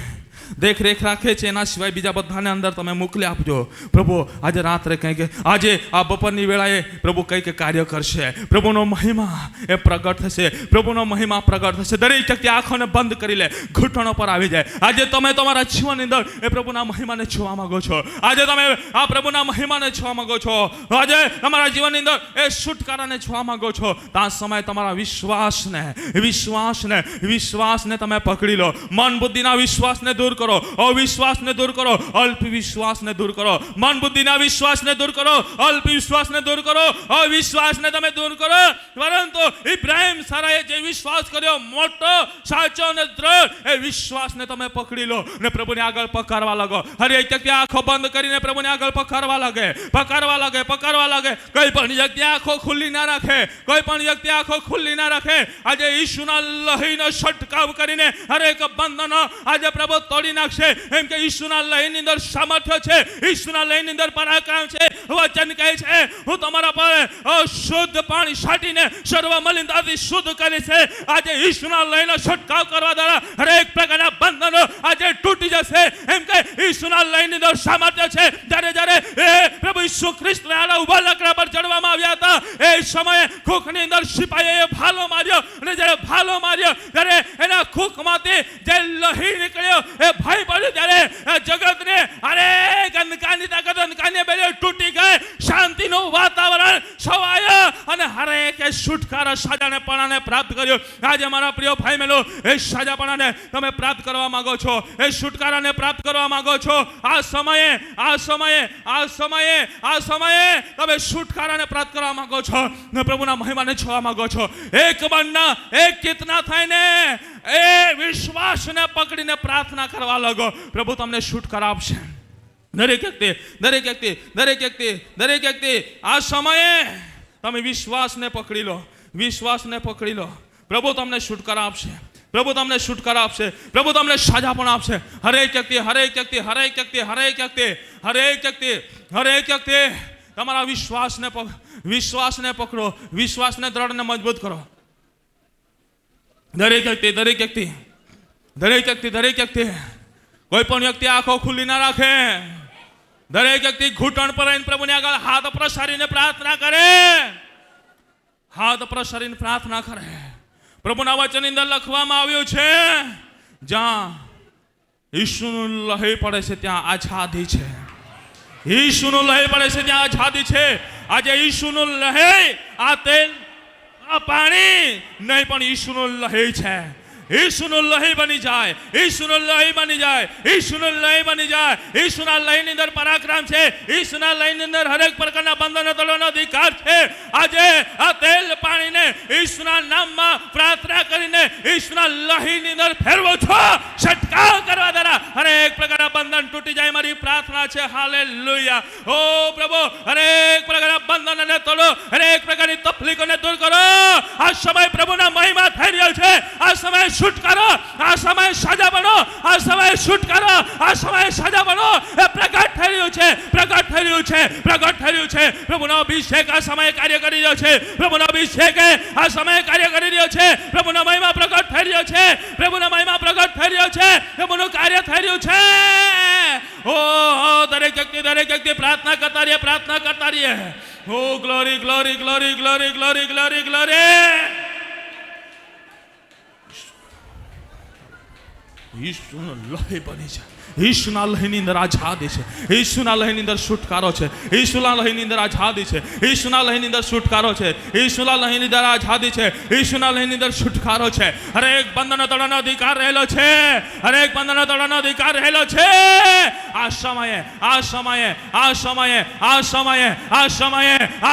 દેખરેખ રાખે છે, એના સિવાય બીજા બધાને અંદર તમે મોકલી આપજો. પ્રભુ આજે રાત્રે કંઈક, આજે આ બપોરની વેળાએ પ્રભુ કંઈક કાર્ય કરશે. પ્રભુનો મહિમા એ પ્રગટ થશે, પ્રભુનો મહિમા પ્રગટ થશે. દરેક વ્યક્તિ આંખોને બંધ કરી લે, ઘૂંટણો પર આવી જાય. આજે તમે તમારા જીવનની અંદર એ પ્રભુના મહિમાને જોવા માંગો છો. આજે તમે આ પ્રભુના મહિમાને જોવા માંગો છો. આજે તમારા જીવનની અંદર એ છુટકારાને જોવા માંગો છો. તો આ સમય તમારા વિશ્વાસને તમે પકડી લો. મન બુદ્ધિના વિશ્વાસને દૂર કરો, અવિશ્વાસને દૂર કરો, અલ્પ વિશ્વાસને દૂર કરો. મન બુદ્ધિના વિશ્વાસને દૂર કરો, અલ્પ વિશ્વાસને દૂર કરો, અવિશ્વાસને તમે દૂર કરો. પરંતુ ઇબ્રાહિમ સારાએ જે વિશ્વાસ કર્યો, મોટો, સાચો અને દ્રઢ, એ વિશ્વાસને તમે પકડી લો ને પ્રભુની આગળ પકારવા લાગો. હરેક વ્યક્તિ આંખો બંધ કરીને પ્રભુની આગળ પકારવા લાગે. કોઈ પણ વ્યક્તિ આંખો ખુલ્લી ના રાખે, આજે ઈસુના લોહીનો છંટકાવ કરીને હરેક બંધનો આજે પ્રભુ તોડી નાખશે. એમ કે ઈસુના લોહીની અંદર સામર્થ્ય છે, ઈસુના લોહીની અંદર પરાક્રમ છે. વચન કહે છે, હું તમારા પર શુદ્ધ પાણી છાંટીને સર્વ મલિનતાથી શુદ્ધ કરીશ. આજે ઈસુના લોહીનો છંટકાવ કરવા દ્વારા હરેક પ્રકારના બંધનો આજે તૂટી જશે. એમ કે ઈસુના લોહીની અંદર સામર્થ્ય છે. જ્યારે પ્રભુ ઈસુ ખ્રિસ્તને આડા ઉભા લાકડા પર ચડવામાં આવ્યા હતા, એ સમયે ખોખની અંદર સિપાહીએ ભાલો માર્યો, અને જ્યારે ભાલો માર્યો ત્યારે એના ખોખમાંથી જે લોહી નીકળ્યો, એ ભય પડ્યો. ત્યારે જગતને અનેક અંધકારની તાકાત અંધકારની બેરીઓ તૂટી ગઈ, શાંતિનું વાતાવરણ છવાયું, અને હરેક છુટકારા સાજાપણાને પ્રાપ્ત કર્યો. આજે મારા પ્રિય ભાઈ બહેનો, એ સાજાપણાને તમે પ્રાપ્ત કરવા માંગો છો, એ છુટકારાને પ્રાપ્ત કરવા માંગો છો. આ સમયે તમે છુટકારાને પ્રાપ્ત કરવા માંગો છો, પ્રભુના મહિમાને જોવા માંગો છો. એક મનના એક ચિત્તના થઈને એ વિશ્વાસને પકડીને પ્રાર્થના કરવા લાગો. પ્રભુ તમને છુટકારા આપશે. દરેક વ્યક્તિ આ સમયે તમે વિશ્વાસને પકડી લો. પ્રભુ તમને છુટકારા આપશે. પ્રભુ તમને સાજાપણ આપશે. હરેક વ્યક્તિ તમારા વિશ્વાસને પકડો, વિશ્વાસને દ્રઢને મજબૂત કરો. દરેક વ્યક્તિ કોઈ પણ વ્યક્તિ આંખો ખુલ્લી ના રાખે. દરેક વ્યક્તિ ઘૂંટણ પર રહીને પ્રભુની આગળ હાથ પ્રસારીને પ્રાર્થના કરે. પ્રભુના વચનની અંદર લખવામાં આવ્યું છે, જ્યાં ઈસુનું લોહી પડે છે ત્યાં આઝાદી છે. ઈસુનું લોહી પડે છે ત્યાં આઝાદી છે. આજે ઈસુનું લોહી, આ તેલ, આ પાણી નહીં, પણ ઈસુનું લોહી છે. ઈસુનું લોહી બની જાય. ઈસુના લોહીની અંદર પરાક્રમ છે. ઈસુના લોહીની અંદર હરેક પ્રકારના બંધનો તોડવાનો અધિકાર છે. આજે આ તેલ પાણીને ઈસુના નામમાં પ્રાર્થના કરીને ઈસુના લોહીની અંદર ફેરવો છો. છંટકાવ કરવા દ્વારા હરેક પ્રકારના બંધન તૂટી જાય. મારી પ્રાર્થના છે. હાલેલુયા. ઓ પ્રભુ, હરેક પ્રકારના બંધનોને તોડો, હરેક પ્રકારની તકલીફોને દૂર કરો. આ સમય પ્રભુના મહિમા થઈ રહ્યો છે. આ સમય છુટકારો, આ સમય સાજા બનો, આ સમય છુટકારો, આ સમય સાજા બનો. એ પ્રગટ થઈ રહ્યું છે, પ્રગટ થઈ રહ્યું છે. પ્રભુનો અભિષેક આ સમયે કાર્ય કરી રહ્યો છે. પ્રભુનો અભિષેક આ સમયે કાર્ય કરી રહ્યો છે. પ્રભુનો મહિમા પ્રગટ થઈ રહ્યો છે. પ્રભુનો મહિમા પ્રગટ થઈ રહ્યો છે. પ્રભુનું કાર્ય થઈ રહ્યું છે. ઓ દરેક વ્યક્તિ પ્રાર્થના કરતા રહીએ, પ્રાર્થના કરતા રહીએ. Oh glory glory glory glory glory glory glory. ઈશ્વરનો લય બની છે. ઈશ્વરના લયની અંદર આઝાદી છે. ઈશ્વરના લયની અંદર છુટકારો છે. ઈશ્વરના લયની અંદર આઝાદી છે. ઈશ્વરના લયની અંદર છુટકારો છે. ઈશ્વરના લયની અંદર આઝાદી છે. ઈશ્વરના લયની અંદર છુટકારો છે. હરેક બંધન તોડવાનો અધિકાર રહેલો છે. હરેક બંધન તોડવાનો અધિકાર રહેલો છે. આ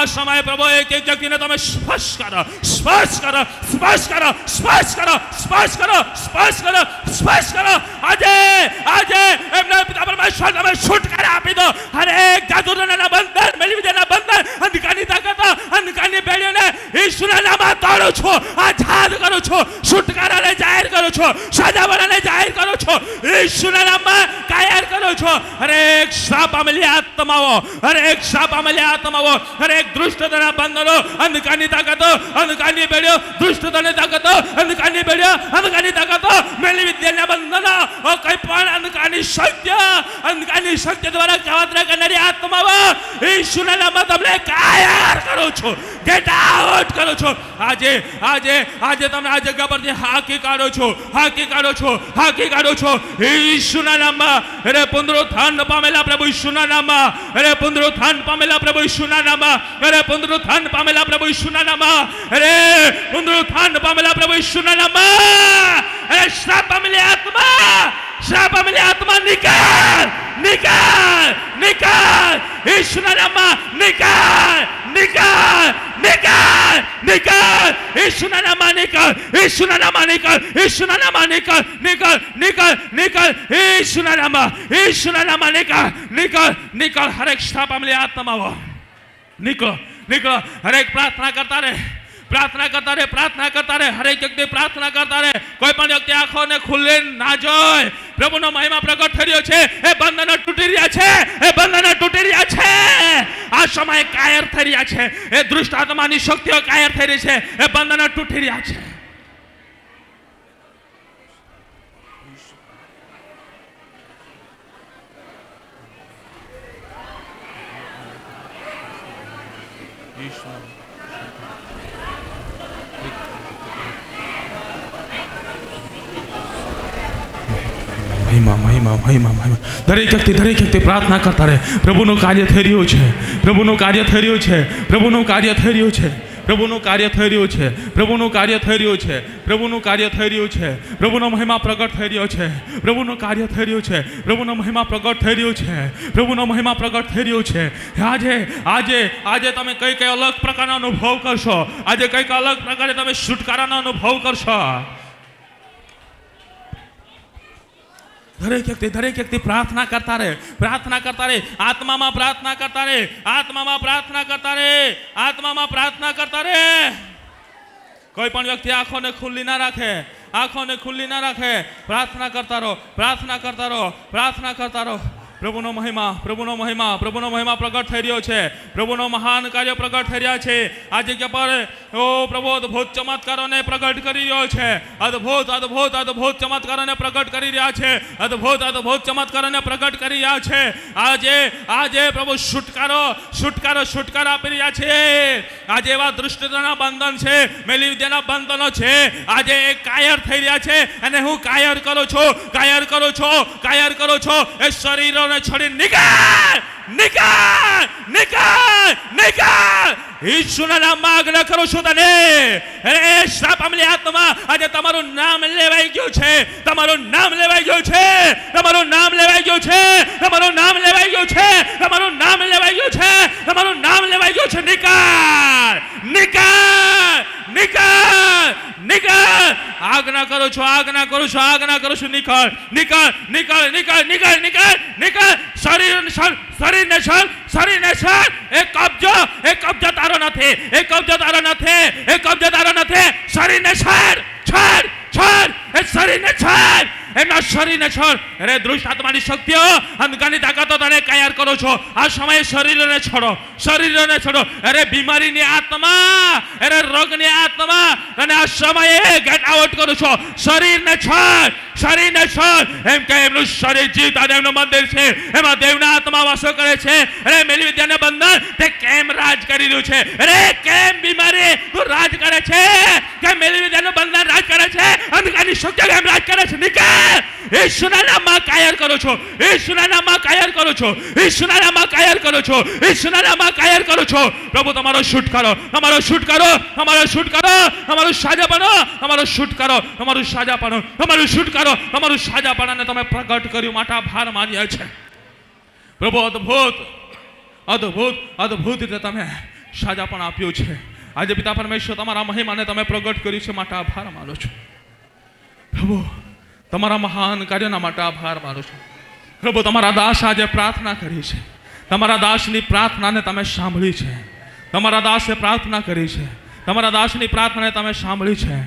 સમયે પ્રભુ એક વ્યક્તિને તમે સ્પર્શ કરો, સ્પર્શ કરો, સ્પર્શ કરો, સ્પર્શ કરો, સ્પર્શ કરો, સ્પર્શ કરો, સ્પર્શ કરો. આજે એમના પિતા પરમેશ્વર તમે છુટકારા આપી દો. હરેક જાદુના બંધન, મેલીવિદ્યાના બંધન, અંધકારની તાકાત, અંધકારની બેડીઓને ઈશ્વરના નામમાં તોડું છું, આઝાદ કરું છું, છુટકારાને જાહેર કરું છું, સજાવવાને જાહેર કરું છું, ઈશ્વરના નામમાં કાયર કરું છું. હરેક શ્રાપ પામેલી આત્માઓ, હરેક શ્રાપ પામેલી આત્માઓ, હરેક દુષ્ટતાના બંધનો, અંધકારની તાકાતો, અંધકારની બેડીઓ, દુષ્ટતાની તાકાતો, અંધકારની બેડીઓ, અંધકારની તાકાતો, મેલીવિદ્યાના બંધનો, કઈ પણ અંધકારની શક્તિ દ્વારા કાવતરા કરનારી આત્માઓ ઈશ્વરના નામમાં તમને કાયર કરું છું, ગેટ આઉટ કરું છું. આજે તમને આ જગ્યા પરથી હાકી કાઢો છો, હાકી કાઢો છો, હાકી કાઢો છો ઈશ્વરના નામમાં. અરે પુનરુત્થાન પામેલા પ્રભુ ઈશ્વરના નામમાં. અરે પુનરુત્થાન પામેલા પ્રભુ ઈશ્વરના નામમાં. અરે પુનરુત્થાન પામેલા પ્રભુ ઈશ્વરના નામમાં. અરે પુનરુત્થાન પામેલા પ્રભુ ઈશ્વરના નામમાં. અરે શ્રાપ પામેલી આત્મા, શ્રાપ પામેલી આત્મા નિકાલ, નિકાલ, નિકાલ ઈશ્વરના નામમાં. નિકાલ, નિકાલ, નિકાલ, નિકાલ ઈશ્વરના નામમાં. નિકાલ, ઈશ્વરના નામમાં. નિકાલ, ઈશ્વરના નામમાં. નિકાલ, નિકાલ, નિકાલ, નિકાલ ઈશ્વરના નામમાં. ઈશ્વરના નામમાં. નિકાલ, નિકાલ, નિકાલ હરેક શ્રાપ પામેલી આત્માઓ નીકળો, નીકળો. હરેક પ્રાર્થના કરતા રહે, પ્રાર્થના કરતા રહે, પ્રાર્થના કરતા રહે. હરેક વ્યક્તિ પ્રાર્થના કરતા રહે. કોઈ પણ વ્યક્તિ આંખોને ખુલ્લે ના જોય. પ્રભુનો મહિમા પ્રગટ થઈ રહ્યો છે. એ બંધનો તૂટી રહ્યા છે, એ બંધનો તૂટી રહ્યા છે. આ સમયે કાયર થઈ રહ્યા છે. એ દુષ્ટ આત્માની શક્તિઓ કાયર થઈ રહી છે. એ બંધનો તૂટી રહ્યા છે. દરેક વ્યક્તિ પ્રાર્થના કરતા રહે. પ્રભુનું કાર્ય થઈ રહ્યું છે. પ્રભુનું કાર્ય થઈ રહ્યું છે. પ્રભુનું કાર્ય થઈ રહ્યું છે. પ્રભુનું કાર્ય થઈ રહ્યું છે. પ્રભુનું કાર્ય થઈ રહ્યું છે. પ્રભુનું કાર્ય થઈ રહ્યું છે. પ્રભુનો મહિમા પ્રગટ થઈ રહ્યો છે. પ્રભુનું કાર્ય થઈ રહ્યું છે. પ્રભુનો મહિમા પ્રગટ થઈ રહ્યું છે. પ્રભુનો મહિમા પ્રગટ થઈ રહ્યું છે. આજે તમે કઈ અલગ પ્રકારનો અનુભવ કરશો. આજે કઈક અલગ પ્રકારે તમે છુટકારાનો અનુભવ કરશો. દરેક વ્યક્તિ પ્રાર્થના કરતા રહે, પ્રાર્થના કરતા રહે. આત્મામાં પ્રાર્થના કરતા રહે, આત્મામાં પ્રાર્થના કરતા રહે, આત્મામાં પ્રાર્થના કરતા રહે. કોઈ પણ વ્યક્તિ આંખોને ખુલ્લી ના રાખે, આંખોને ખુલ્લી ના રાખે. પ્રાર્થના કરતા રહો, પ્રાર્થના કરતા રહો, પ્રાર્થના કરતા રહો. પ્રભુનો મહિમા, પ્રભુનો મહિમા, પ્રભુનો મહિમા પ્રગટ થઈ રહ્યો છે. પ્રભુનો મહાન કાર્ય પ્રગટ થઈ રહ્યા છે. આ જગ્યા પર ઓ પ્રભુ અદ્ભુત ચમત્કારોને પ્રગટ કરી રહ્યો છે. અદ્ભુત અદ્ભુત અદ્ભુત ચમત્કારોને પ્રગટ કરી રહ્યા છે. અદ્ભુત અદ્ભુત ચમત્કારોને પ્રગટ કરી રહ્યા છે. આજે પ્રભુ છુટકારો આપી રહ્યા છે. આજે એવા દુષ્ટતાના બંધન છે, મેલીવિદ્યાના બંધનો છે, આજે એ કાયર થઈ રહ્યા છે. અને હું કાયર કરું છું, કાયર કરું છું, કાયર કરું છું. એ શરીરો છોડી નિકાલ, નિકાલ, નિકાલ, નિકાલ ઈશ્વરના નામમાં આજ્ઞા કરું છું તને. એ શ્રાપ પામેલી આત્મા આજે તમારું નામ લેવાઈ ગયું છે. તમારું નામ લેવાઈ ગયું છે. તમારું નામ લેવાઈ ગયું છે. તમારું નામ લેવાઈ ગયું છે. તમારું નામ લેવાઈ ગયું છે. તમારું નામ લેવાઈ ગયું છે. નિકાલ, નિકાલ, નિકાલ, નિકાલ આજ્ઞા કરું છું, આજ્ઞા કરું છું, આજ્ઞા કરું છું. નિકાલ, નિકાલ, નિકાલ, નિકાલ, નિકાલ, નિકાલ, નિકાલ શરીરને છોડ, શરીરને છોડ. એ કબજો તારો નથી, એ કબજો તારો નથી, એ કબજો તારો નથી. શરીરને છોડ, છોડ, છોડ. એ શરીરને છોડ, એ એમના શરીરને છોડ. અરે દુષ્ટ આત્માની શક્તિઓ, અંધકારની તાકાતો તને કાયર કરો છો. આ સમયે શરીરને છોડો, શરીરને છોડો. અરે બીમારીની આત્મા, અરે રોગની આત્મા, તને આ સમયે ગેટ આઉટ કરો છો. શરીરને છોડ, શરીરને છોડ. એમ કે એમનું શરીર જીવતા દેવનું મંદિર છે, એમાં દેવના આત્મા વાસો કરે છે. અરે મેલી વિદ્યાને બંધન તે કેમ રાજ કરી રહ્યું છે? અરે કેમ બીમારી તું રાજ કરે છે? કે મેલી વિદ્યાનું બંધન રાજ કરે છે? અંધકારની શક્તિ કેમ રાજ કરે છે? નીકળ! ઈશ્વરના નામમાં કાયર કરો છો, ઈશ્વરના નામમાં કાયર કરો છો, ઈશ્વરના નામમાં કાયર કરો છો, ઈશ્વરના નામમાં કાયર કરો છો. પ્રભુ તમારો છુટકારો, તમારો છુટકારો, તમારો છુટકારો, તમારું સાજાપણો, તમારો છુટકારો, તમારું સાજાપણો, તમારું છુટકારો, તમારું સાજાપણાને તમે પ્રગટ કર્યું માટે આભાર માનીએ છે. પ્રભુ અદ્ભુત અદ્ભુત અદ્ભુત રીતે તમે સાજાપણ આપ્યું છે. આજે પિતા પરમેશ્વર તમારા મહિમાને તમે પ્રગટ કર્યું છે માટે આભાર માનો છો. પ્રભુ તમારા મહાન કાર્યના માટે આભાર માનું છું. પ્રભુ તમારા દાસ આજે પ્રાર્થના કરી છે, તમારા દાસની પ્રાર્થનાને તમે સાંભળી છે, તમારા દાસે પ્રાર્થના કરી છે, તમારા દાસની પ્રાર્થનાને તમે સાંભળી છે.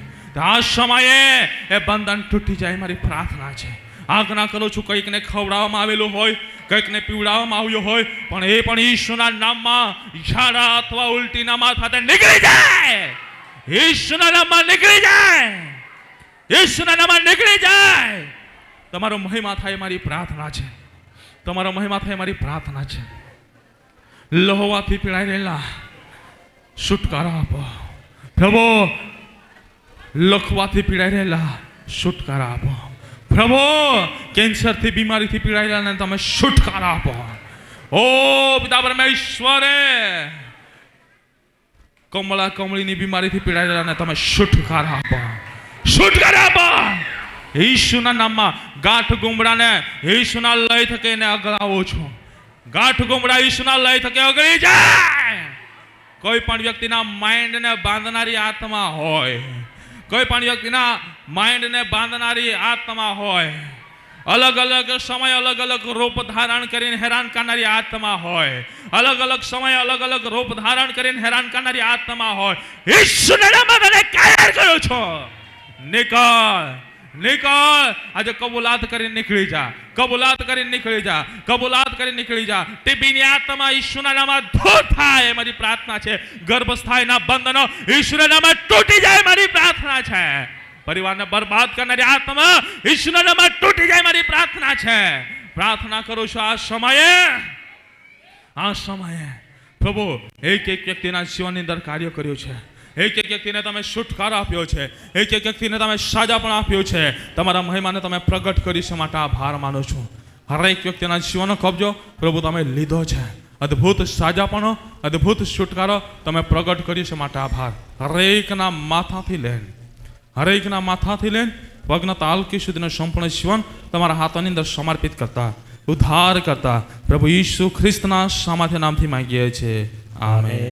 આ સમયે એ બંધન તૂટી જાય મારી પ્રાર્થના છે. આજ્ઞા કરું છું, કંઈકને ખવડાવવામાં આવેલું હોય, કંઈકને પીવડાવવામાં આવ્યું હોય, પણ એ પણ ઈશ્વરના નામમાં ઝાડા અથવા ઉલટીના માથાથી નીકળી જાય, ઈશ્વરના નામમાં નીકળી જાય, ઈશ્વરના નામમાં નીકળી જાય. તમારો મહિમા થાય મારી પ્રાર્થના છે, તમારો મહિમા થાય મારી પ્રાર્થના છે. લોહવાથી પીડાઈ રહેલા છુટકારો આપો પ્રભુ, લખવાથી પીડાઈ રહેલા છુટકારો આપો પ્રભુ, કેન્સરથી બીમારીથી પીડાઈ રહેલા તમે છુટકારો આપો. ઓ પિતા પરમેશ્વરે, કમળા કમળીની બીમારીથી પીડાઈ રહેલાને તમે છુટકારો આપો, છુટકારો આપો ઈસુના નામમાં. ગાંઠ ગુમડાને ઈસુના લય થકે એને અગળાવો છો. ગાંઠ ગુમડા ઈસુના લય થકે અગળી જાય. કોઈ પણ વ્યક્તિના માઇન્ડને બાંધનારી આત્મા હોય, કોઈ પણ વ્યક્તિના માઇન્ડને બાંધનારી આત્મા હોય, અલગ અલગ સમય અલગ અલગ રૂપ ધારણ કરીને હેરાન કરનારી આત્મા હોય, અલગ અલગ સમય અલગ અલગ રૂપ ધારણ કરીને હેરાન કરનારી આત્મા હોય, ઈસુના નામમાં મને કાયર કરો છો. નીકળ, નીકળ. આજે કબૂલાત કરીને નીકળી જા, કબૂલાત કરીને નીકળી જા, કબૂલાત કરીને નીકળી જા. ટીબીની આત્મા ઈશ્વરના નામમાં દૂર થાય મારી પ્રાર્થના છે. ગર્ભસ્થાયના બંધનો ઈશ્વરના નામમાં તૂટી જાય મારી પ્રાર્થના છે. પરિવારને બરબાદ કરનારી આત્મા ઈશ્વરના નામમાં તૂટી જાય મારી પ્રાર્થના છે. પ્રાર્થના કરું છું આ સમયે પ્રભુ એક એક વ્યક્તિના જીવનની અંદર કાર્ય કર્યું છે. એક એક વ્યક્તિને તમે છુટકારો આપ્યો છે, એક એક વ્યક્તિને તમે સાજા પણ આપ્યો છે. તમારા મહિમાને તમે પ્રગટ કરી છે માટે આભાર માનું છું. હરેક વ્યક્તિના જીવનનો કબજો પ્રભુ તમે લીધો છે. અદ્ભુત સાજાપણો, અદ્ભુત છુટકારો તમે પ્રગટ કરી છે માટે આભાર. હરેકના માથાથી લઈને પગના તાલકી સુધીનું સંપૂર્ણ જીવન તમારા હાથોની અંદર સમર્પિત કરતા, ઉદ્ધાર કરતા પ્રભુ ઈસુ ખ્રિસ્તના સામર્થ્ય નામથી માંગીએ છીએ. આમેન.